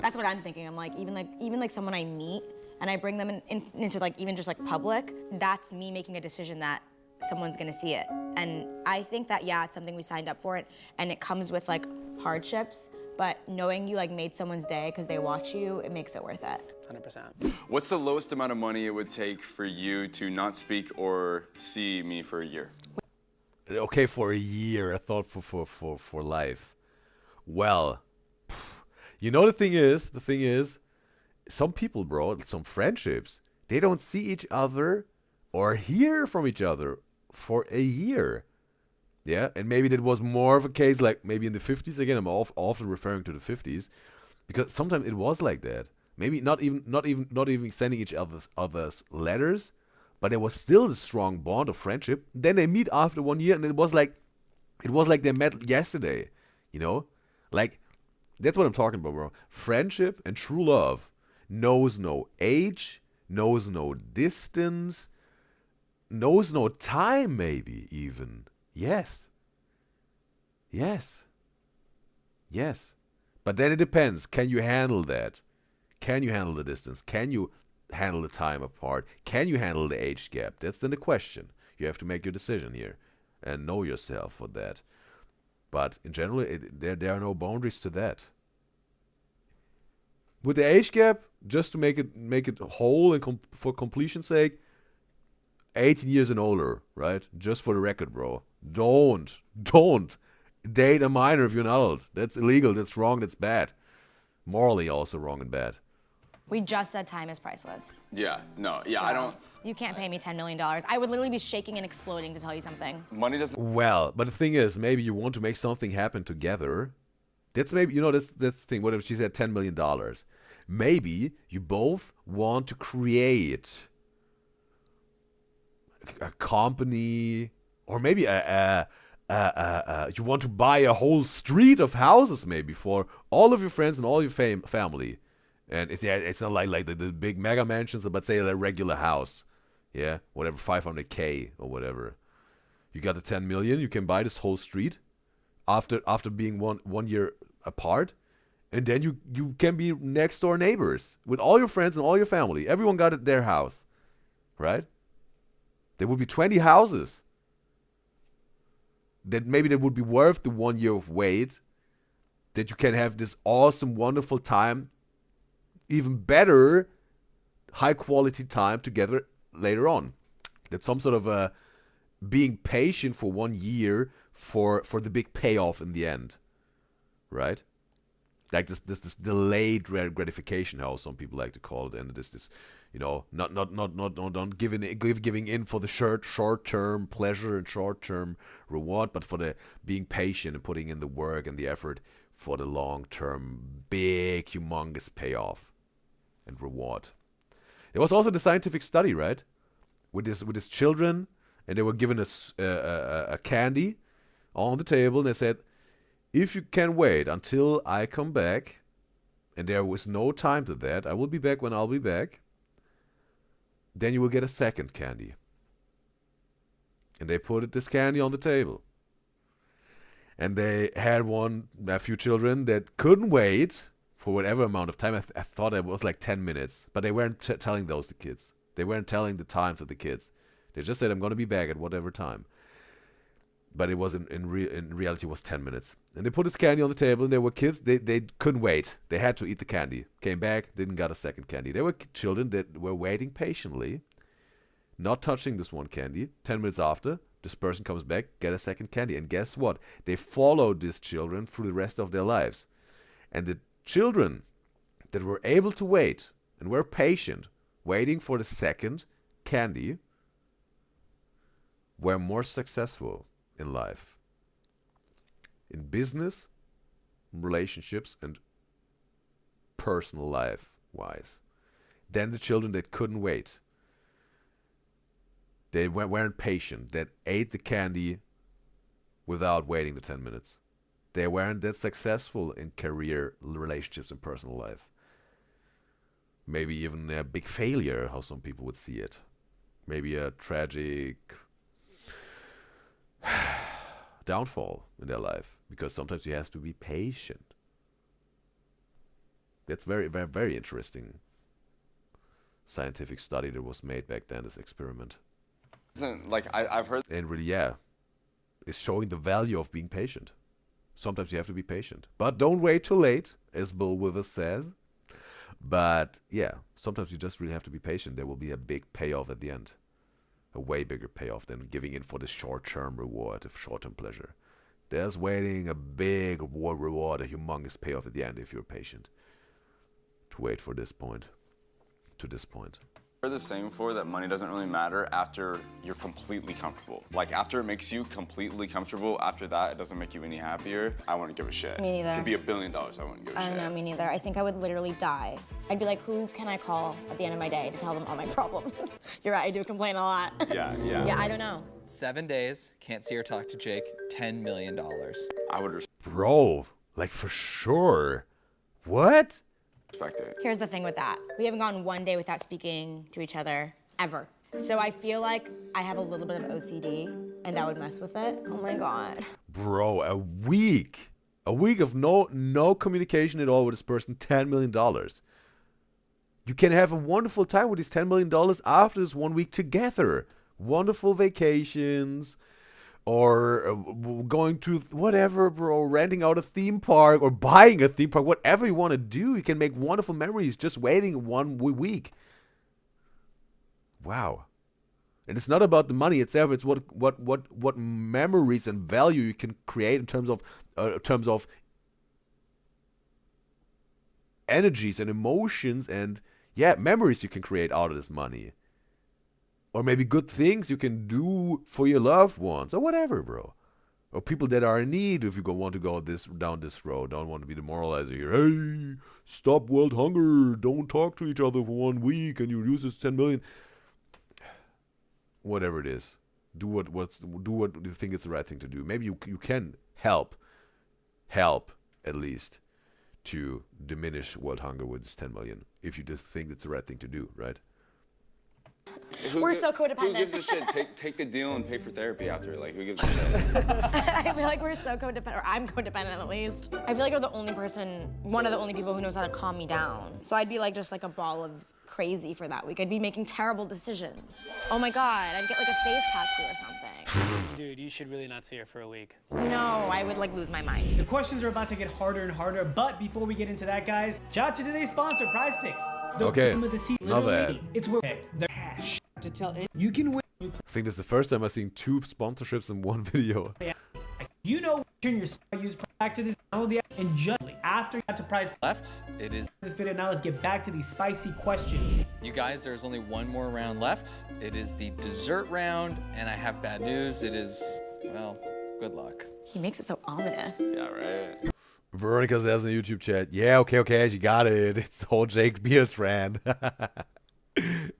That's what I'm thinking. I'm like, even like someone I meet and I bring them into like even just like public, that's me making a decision that someone's gonna see it. And I think that, yeah, it's something we signed up for it, and it comes with like hardships, but knowing you like made someone's day because they watch you, it makes it worth it. 100%. What's the lowest amount of money it would take for you to not speak or see me for a year? Okay, for a year. I thought for life. Well, you know the thing is, some people, bro, some friendships, they don't see each other or hear from each other for a year. Yeah, and maybe that was more of a case like maybe in the 50s. Again, I'm often referring to the 50s because sometimes it was like that. Maybe not even sending each other's letters, but there was still a strong bond of friendship. Then they meet after 1 year, and it was like they met yesterday. You know, like that's what I'm talking about, bro. Friendship and true love knows no age, knows no distance, knows no time, maybe even. Yes. Yes. Yes. But then it depends. Can you handle that? Can you handle the distance? Can you handle the time apart? Can you handle the age gap? That's then the question. You have to make your decision here and know yourself for that. But in general, there are no boundaries to that. With the age gap, just to make it whole and for completion's sake, 18 years and older, right? Just for the record, bro. Don't date a minor if you're an adult. That's illegal, that's wrong, that's bad. Morally also wrong and bad. We just said time is priceless. Yeah, no, yeah, I don't. You can't pay me $10 million. I would literally be shaking and exploding to tell you something. Money doesn't. Well, but the thing is, maybe you want to make something happen together. That's maybe, that's the thing. What if she said $10 million? Maybe you both want to create a company, or maybe you want to buy a whole street of houses, maybe for all of your friends and all your family. And it's not like the big mega mansions, but say a regular house, yeah, whatever, 500K or whatever. You got the 10 million, you can buy this whole street after being one year apart, and then you can be next door neighbors with all your friends and all your family. Everyone got it their house, right? There would be 20 houses. That maybe that would be worth the 1 year of wait. That you can have this awesome, wonderful time, even better, high quality time together later on. That's some sort of being patient for 1 year for the big payoff in the end, right? Like this delayed gratification, how some people like to call it, and this not giving in for the short term pleasure and short term reward, but for the being patient and putting in the work and the effort for the long term big humongous payoff and reward. There was also the scientific study, right, with this children, and they were given a candy on the table, and they said, if you can wait until I come back, and there was no time to that, I will be back when I'll be back, then you will get a second candy. And they put this candy on the table. And they had a few children that couldn't wait for whatever amount of time. I thought it was like 10 minutes, but they weren't telling those to kids. They weren't telling the time to the kids. They just said, I'm going to be back at whatever time. But it was in reality, it was 10 minutes. And they put this candy on the table, and there were kids, they couldn't wait. They had to eat the candy. Came back, didn't got a second candy. There were children that were waiting patiently, not touching this one candy. 10 minutes after, this person comes back, get a second candy. And guess what? They followed these children through the rest of their lives. And the children that were able to wait and were patient, waiting for the second candy, were more successful in life, in business, relationships, and personal life wise, than the children that couldn't wait. They weren't patient, that ate the candy without waiting the 10 minutes. They weren't that successful in career, relationships, and personal life. Maybe even a big failure, how some people would see it. Maybe a tragic downfall in their life, because sometimes you have to be patient. That's very, very, very interesting scientific study that was made back then, this experiment. Like I've heard. And really, yeah, it's showing the value of being patient. Sometimes you have to be patient. But don't wait too late, as Bill Withers says. But yeah, sometimes you just really have to be patient. There will be a big payoff at the end. A way bigger payoff than giving in for the short-term reward, of short-term pleasure. There's waiting a big reward, a humongous payoff at the end if you're patient. To wait for this point. To this point. I've heard the saying before that money doesn't really matter after you're completely comfortable. Like after it makes you completely comfortable, after that it doesn't make you any happier. I wouldn't give a shit. Me neither. It could be $1 billion, I wouldn't give a I shit. don't know, me neither. I think I would literally die. I'd be like, who can I call at the end of my day to tell them all my problems? You're right, I do complain a lot. Yeah. Yeah, I don't know. 7 days, can't see or talk to Jake, $10 million. I would Bro, like for sure. What? respect it. Here's the thing with that. We haven't gone one day without speaking to each other, ever. So I feel like I have a little bit of OCD, and that would mess with it. Oh my God. Bro, a week. A week of no communication at all with this person, $10 million. You can have a wonderful time with these $10 million after this 1 week together. Wonderful vacations, or going to whatever, bro, renting out a theme park or buying a theme park, whatever you want to do. You can make wonderful memories just waiting 1 week. Wow. And it's not about the money itself, it's what memories and value you can create in terms of energies and emotions and memories you can create out of this money. Or maybe good things you can do for your loved ones, or whatever, bro. Or people that are in need, if you want to go down this road. Don't want to be demoralizing here. Hey, stop world hunger. Don't talk to each other for 1 week, and you use this 10 million. Whatever it is, do what you think is the right thing to do. Maybe you can help at least to diminish world hunger with this 10 million, if you just think it's the right thing to do, right? We're so codependent. Who gives a shit? Take the deal and pay for therapy after. Like, who gives a shit? I feel like we're so codependent, or I'm codependent at least. I feel like you're the only person, one of the only people who knows how to calm me down. So I'd be like just like a ball of crazy for that week. I'd be making terrible decisions. Oh my God, I'd get like a face tattoo or something. Dude, you should really not see her for a week. No, I would like lose my mind. The questions are about to get harder and harder, but before we get into that, guys, shout out to today's sponsor, Prize Picks. The Okay, bottom of the seat, another literally, ad. it's where the cash to tell it. You can win. I think this is the first time I've seen 2 sponsorships in one video. You know, turn your use back to this. Download the app and just after you got to Prize Left, it is. this video. Now let's get back to these spicy questions. You guys, there's only one more round left. It is the dessert round, and I have bad news. It is, well, good luck. He makes it so ominous. Yeah, right. Veronica says in the YouTube chat, yeah, okay, she got it. It's all Jake Beard's rant.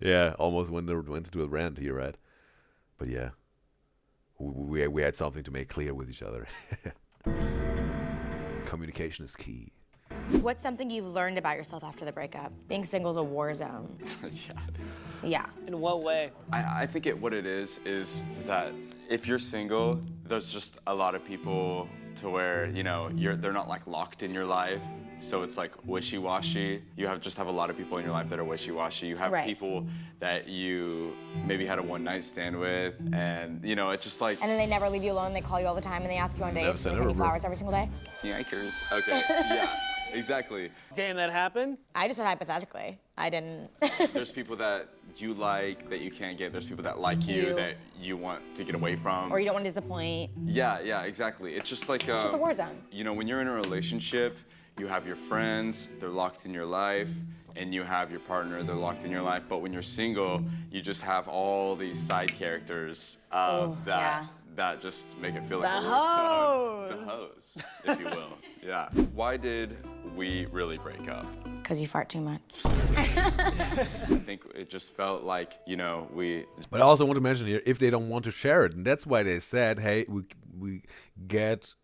Yeah, almost went into a rant here, right? But yeah, we had something to make clear with each other. Communication is key. What's something you've learned about yourself after the breakup? Being single is a war zone. Yeah. In what way? I think what it is that if you're single, there's just a lot of people to where, you know, they're not like locked in your life. So it's like wishy-washy. You have a lot of people in your life that are wishy-washy. You have Right. people that you maybe had a one-night stand with, and you know, it's just like And then they never leave you alone. They call you all the time and they ask you on Never dates. said And they send you never, bro. flowers every single day. yankers. Okay, yeah, exactly. Damn, that happened? I just said hypothetically. I didn't. There's people that you like that you can't get. There's people that like you You. that you want to get away from. Or you don't want to disappoint. Yeah, exactly. It's just like It's just a war zone. you know, when you're in a relationship, you have your friends, they're locked in your life, and you have your partner, they're locked in your life. But when you're single, you just have all these side characters that just make it feel like The a war zone. hoes. The hoes, if you will. Yeah. Why did we really break up? Because you fart too much. I think it just felt like, you know, But I also want to mention here, if they don't want to share it, and that's why they said, hey, we got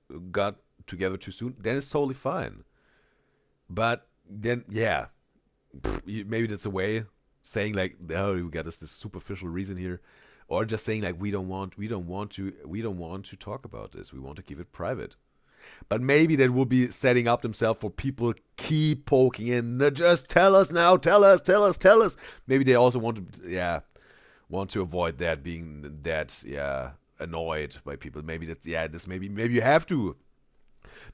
together too soon, then it's totally fine. But then, yeah, maybe that's a way saying like, oh, we got this superficial reason here, or just saying like, we don't want to talk about this. We want to keep it private. But maybe that will be setting up themselves for people keep poking in. Just tell us now, tell us. Maybe they also want to avoid that, being that annoyed by people. Maybe that's maybe you have to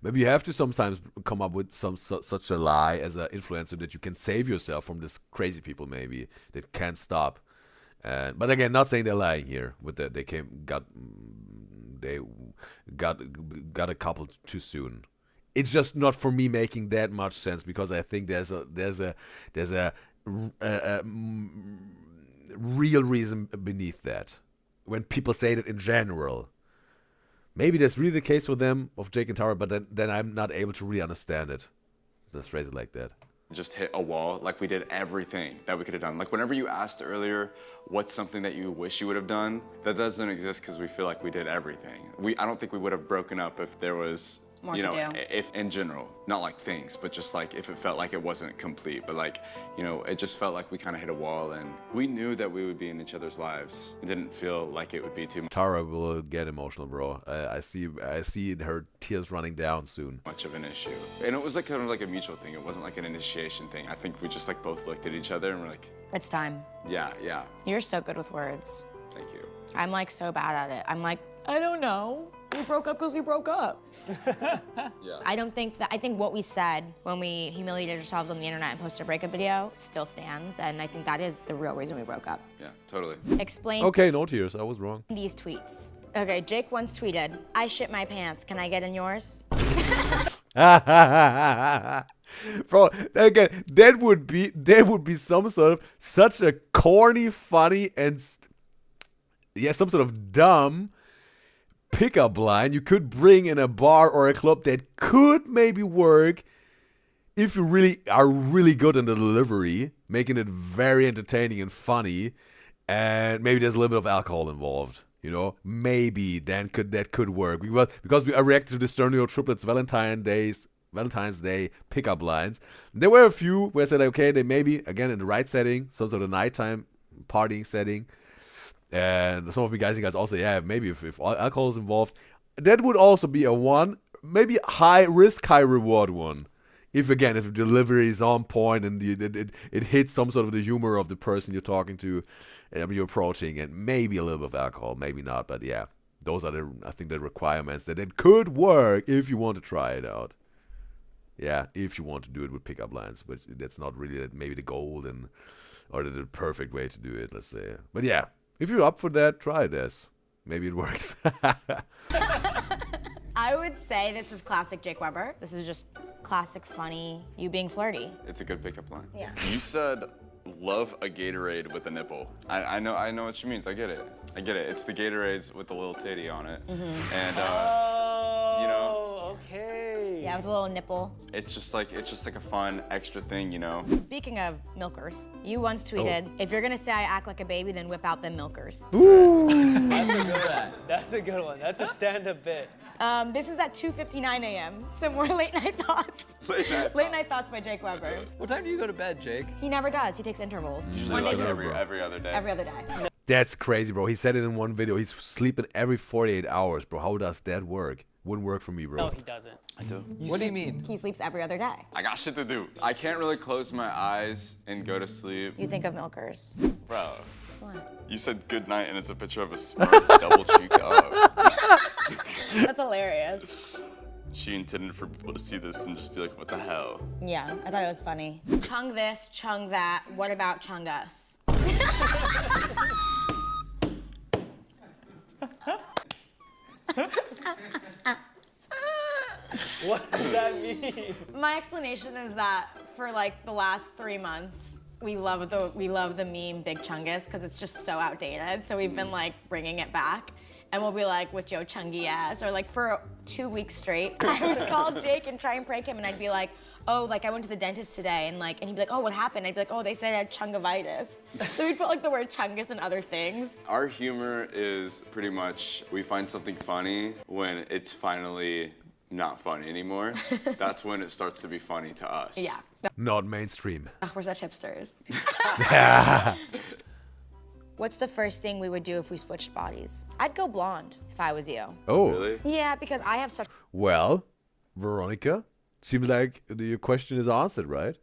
Maybe you have to sometimes come up with such a lie as an influencer that you can save yourself from this crazy people maybe that can't stop. But again, not saying they're lying here. With that, they got a couple too soon. It's just not for me making that much sense because I think there's a real reason beneath that. When people say that in general, maybe that's really the case for them of Jake and Tara, but then I'm not able to really understand it. Let's phrase it like that. Just hit a wall. Like, we did everything that we could have done. Like, whenever you asked earlier, what's something that you wish you would have done, that doesn't exist because we feel like we did everything. I don't think we would have broken up if there was, More you to know, do. if in general, not like things, but just like if it felt like it wasn't complete. But like, you know, it just felt like we kind of hit a wall, and we knew that we would be in each other's lives. It didn't feel like it would be too Tara will get emotional, bro. I see her tears running down soon. much of an issue. And it was like kind of like a mutual thing. It wasn't like an initiation thing. I think we just like both looked at each other and we're like, It's time. yeah, yeah, You're so good with words. thank you. I'm like so bad at it. I'm like, I don't know. We broke up because we broke up. Yeah. I think what we said when we humiliated ourselves on the internet and posted a breakup video still stands, and I think that is the real reason we broke up. Yeah, totally. Explain Okay, no tears. I was wrong. these tweets. Okay, Jake once tweeted, I shit my pants, can I get in yours? Bro, again, that would be some sort of such a corny, funny, and some sort of dumb pickup line you could bring in a bar or a club that could maybe work if you really are really good in the delivery, making it very entertaining and funny, and maybe there's a little bit of alcohol involved. You know, maybe then that could work because I reacted to the Sternio triplets Valentine's Day pickup lines. There were a few where I said, okay, they maybe again in the right setting, some sort of nighttime partying setting. And some of you guys also, yeah, maybe if alcohol is involved, that would also be a one, maybe high risk, high reward one. If the delivery is on point and it hits some sort of the humor of the person you're talking to, you're approaching, and maybe a little bit of alcohol, maybe not, but yeah, those are the requirements that it could work if you want to try it out. Yeah, if you want to do it with pickup lines, but that's not really maybe the goal or the perfect way to do it, let's say. But yeah. If you're up for that, try this. Maybe it works. I would say this is classic Jake Weber. This is just classic funny, you being flirty. It's a good pickup line. Yeah. You said, love a Gatorade with a nipple. I know what she means. I get it. It's the Gatorades with the little titty on it. And, you know. Okay. Yeah, with a little nipple. It's just like a fun extra thing, you know. Speaking of milkers, you once tweeted, if you're gonna say I act like a baby, then whip out them milkers. That's a good one. That's a stand-up bit. This is at 2:59 a.m. So more late night thoughts. Late night thoughts by Jake Weber. What time do you go to bed, Jake? He never does. He takes intervals. Usually like Monday- every other day. every other day. That's crazy, bro. He said it in one video. He's sleeping every 48 hours, bro. How does that work? Wouldn't work for me, bro. No, he doesn't. I do. What do you mean? He sleeps every other day. I got shit to do. I can't really close my eyes and go to sleep. You think of milkers. Bro, What? you said good night and it's a picture of a Smurf double cheeked up. That's hilarious. She intended for people to see this and just be like, what the hell? Yeah, I thought it was funny. Chung this, chung that. What about chung us? What does that mean? My explanation is that for like the last 3 months, we love the meme Big Chungus because it's just so outdated. So we've been like bringing it back, and we'll be like with Joe Chungy ass, or like for 2 weeks straight, I would call Jake and try and prank him, and I'd be like, oh, like I went to the dentist today, and he'd be like, oh, what happened? I'd be like, oh, they said I had chungivitis. So we'd put like the word chungus and other things. Our humor is pretty much, we find something funny when it's finally not funny anymore. That's when it starts to be funny to us. Yeah. Not mainstream. Ugh, we're such hipsters. What's the first thing we would do if we switched bodies? I'd go blonde if I was you. Oh. Really? Yeah, because I have such Well, Veronica, seems like your question is answered, right?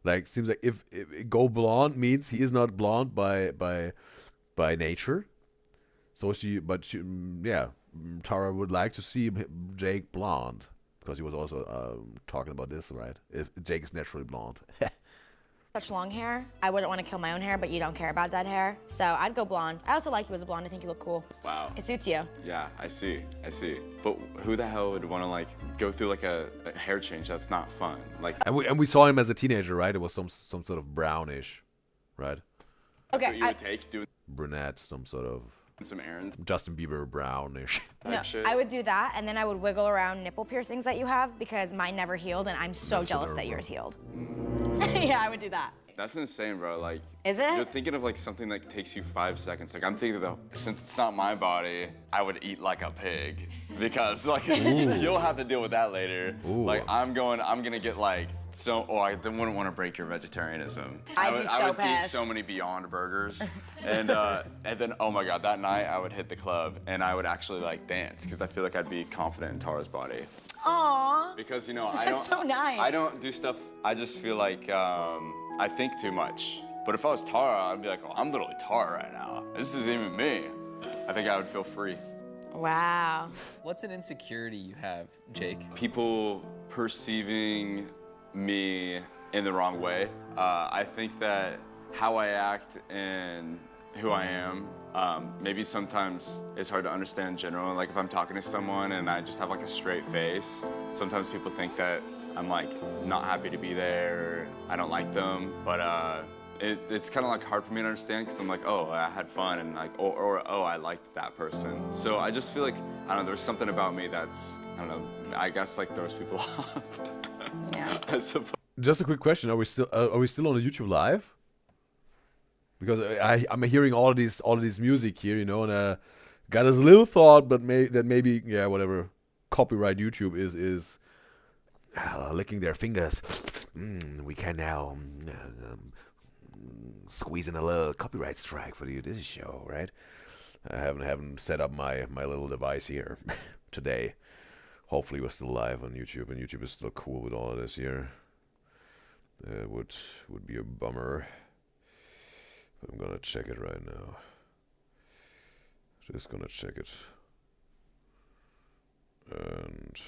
Like, seems like if go blonde means he is not blonde by nature. So yeah, Tara would like to see Jake blonde because he was also talking about this, right? If Jake is naturally blonde. Such long hair. I wouldn't want to kill my own hair, but you don't care about dyed hair. So I'd go blonde. I also like you as a blonde. I think you look cool. Wow. It suits you. Yeah, I see. But who the hell would want to like go through like a hair change? That's not fun. Like, And we saw him as a teenager, right? It was some sort of brownish, right? Okay. what you would take doing Brunette, some sort of some errands. Justin Bieber brownish. No, shit. I would do that, and then I would wiggle around nipple piercings that you have because mine never healed, and I'm so Never jealous said that never, yours healed. Yeah, I would do that. That's insane, bro. Like, Is it? You're thinking of like something that takes you 5 seconds. Like, I'm thinking though, since it's not my body, I would eat like a pig because like you'll have to deal with that later. Ooh. Like, I'm gonna get like so. Oh, I wouldn't want to break your vegetarianism. I'd I be I so would eat pissed. so many Beyond Burgers, and then oh my god, that night I would hit the club and I would actually like dance because I feel like I'd be confident in Tara's body. Aww. Because I don't. That's so nice. I don't do stuff. I just feel like I think too much. But if I was Tara, I'd be like, oh, I'm literally Tara right now. This isn't even me. I think I would feel free. Wow. What's an insecurity you have, Jake? People perceiving me in the wrong way. I think that how I act and who I am, maybe sometimes it's hard to understand in general. Like if I'm talking to someone and I just have like a straight face, sometimes people think that I'm like not happy to be there, I don't like them, but it's kind of like hard for me to understand because I'm like, oh, I had fun and like, or oh, I liked that person. So I just feel like, I don't know, there's something about me that's, I don't know, I guess like throws people off. Yeah. I suppose. Just a quick question: Are we still on the YouTube live? Because I'm hearing all of these music here, you know, and got this little thought, but maybe yeah, whatever, copyright YouTube is licking their fingers. We can now squeeze in a little copyright strike for the Udyzyz show, right? I haven't set up my little device here today. Hopefully we're still live on YouTube, and YouTube is still cool with all of this here. It would be a bummer. But I'm gonna check it right now. Just gonna check it. And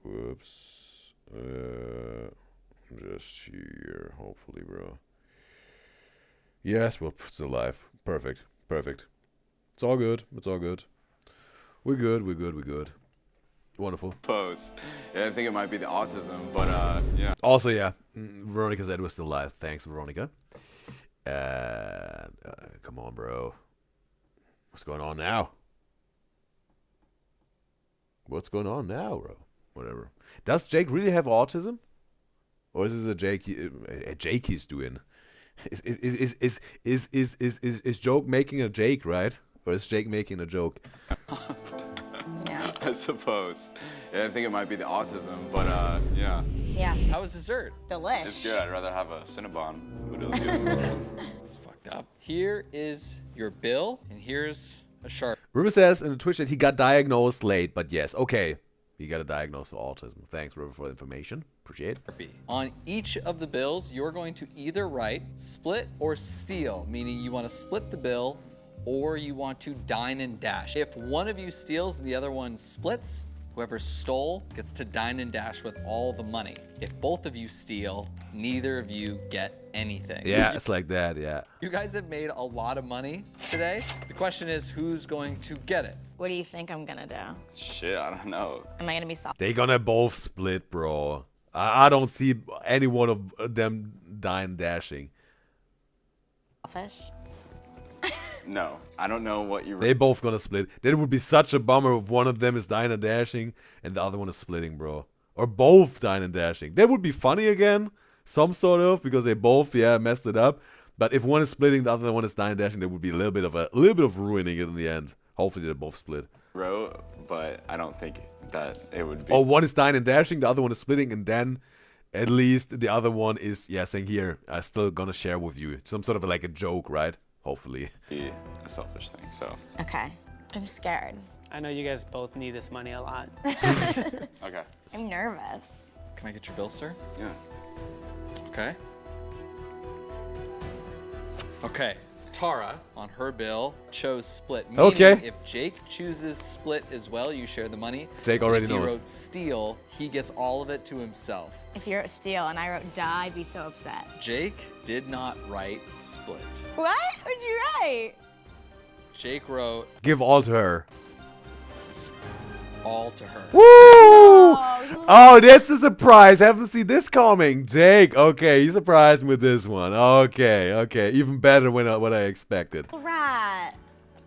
whoops. Just here, hopefully, bro. Yes, well, it's still live. Perfect. It's all good. We're good. Wonderful. Pose. Yeah, I think it might be the autism, but yeah. Also, yeah, Veronica said we're still live. Thanks, Veronica. Come on, bro. What's going on now? Bro? Whatever. Does Jake really have autism? Or is this a Jake he's doing? Is Joke making a Jake, right? Or is Jake making a joke? Yeah. I suppose. Yeah, I think it might be the autism, but yeah. Yeah. How was dessert? Delish. It's good. I'd rather have a Cinnabon, but it was good. It's fucked up. Here is your bill, and here's a Sharpie. River says in the Twitch that he got diagnosed late, but yes, okay. He got a diagnosis for autism. Thanks, River, for the information. Appreciate it. On each of the bills, you're going to either write split or steal, meaning you want to split the bill or you want to dine and dash. If one of you steals and the other one splits, whoever stole gets to dine and dash with all the money. If both of you steal, neither of you get anything. Yeah, it's like that, yeah. You guys have made a lot of money today. The question is, who's going to get it? What do you think I'm gonna do? Shit, I don't know. Am I gonna be soft? They gonna both split, bro. I don't see any one of them dine dashing. Selfish? No, I don't know what you. They both gonna split. That would be such a bummer if one of them is dine and dashing and the other one is splitting, bro. Or both dine and dashing. That would be funny again, some sort of, because they both messed it up. But if one is splitting, the other one is dine and dashing, there would be a little bit of ruining it in the end. Hopefully they both split. wrote, but I don't think that it would be. Oh, one is dine and dashing, the other one is splitting, and then at least the other one is saying, here, I'm still gonna share with you. Some sort of like a joke, right? Hopefully. Be a selfish thing, so. Okay. I'm scared. I know you guys both need this money a lot. Okay. I'm nervous. Can I get your bill, sir? Yeah. Okay. Okay. Tara, on her bill, chose split. Meaning Okay. if Jake chooses split as well, you share the money. Jake But already if he knows. wrote steal, he gets all of it to himself. If you wrote steal and I wrote die, I'd be so upset. Jake did not write split. What? What'd you write? Jake wrote Give all to her. all to her. Woo! Oh, that's a surprise. Haven't seen this coming. Jake, okay, you surprised me with this one. Okay, okay. Even better than what I expected. Rat.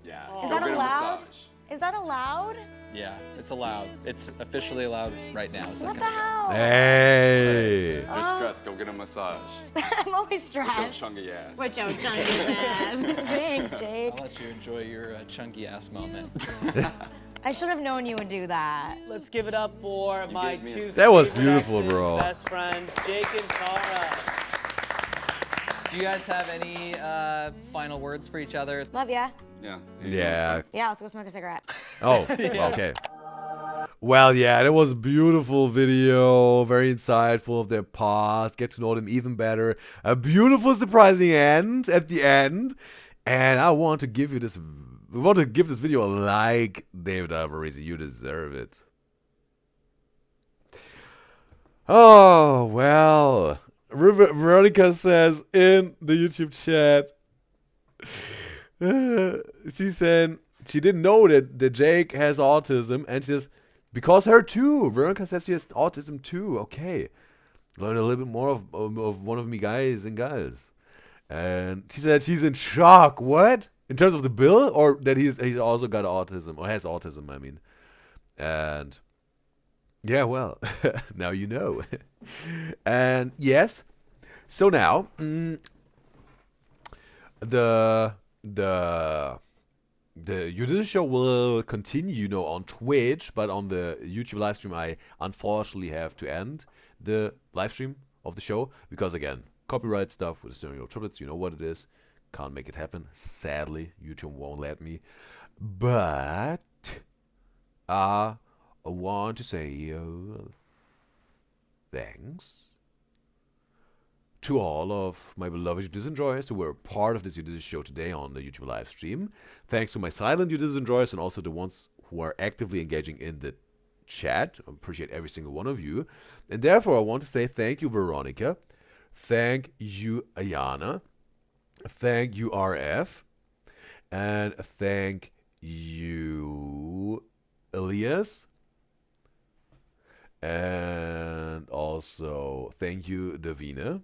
Yeah. Is Go that get a allowed? massage. Is that allowed? Yeah, it's allowed. It's officially allowed right now. a What second the ago. hell? Hey. You're stressed. Go get a massage. I'm always With your stressed. chunky ass. With your chunky ass. Thanks, Jake. I'll let you enjoy your chunky ass moment. I should have known you would do that. Let's give it up for my gave me a two second. That was favorite beautiful, exes, bro. best friends, Jake and Tara. Do you guys have any final words for each other? Love ya. Yeah. Yeah. Yeah, let's go smoke a cigarette. Oh, okay. Well, yeah, that was a beautiful video. Very insightful of their past. Get to know them even better. A beautiful, surprising end at the end. And I want to give you this. We want to give this video a like, David Alvarez. You deserve it. Oh, well. Veronica says in the YouTube chat, she said she didn't know that Jake has autism, and she says, because her too. Veronica says she has autism too. Okay. Learn a little bit more of one of me guys and gals. And she said she's in shock. What? In terms of the bill, or that he's also got autism, or has autism, I mean. And yeah, well, now you know. And yes, so now the Udyzyz show will continue, on Twitch, but on the YouTube live stream, I unfortunately have to end the live stream of the show because, again, copyright stuff with the stereo triplets, you know what it is. Can't make it happen. Sadly, YouTube won't let me. But I want to say thanks to all of my beloved Udyzyz enjoyers who were part of this Udyzyz show today on the YouTube live stream. Thanks to my silent Udyzyz enjoyers and also the ones who are actively engaging in the chat. I appreciate every single one of you. And therefore, I want to say thank you, Veronica. Thank you, Ayana. Thank you, RF. And thank you, Elias. And also thank you, Davina.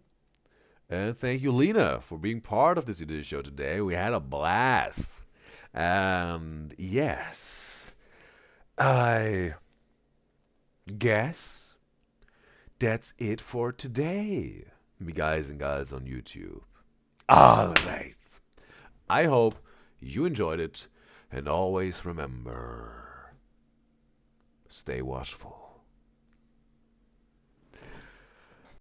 And thank you, Lena, for being part of this Udyzyz show today. We had a blast. And yes, I guess that's it for today, me guys and gals on YouTube. All right. I hope you enjoyed it, and always remember, stay watchful.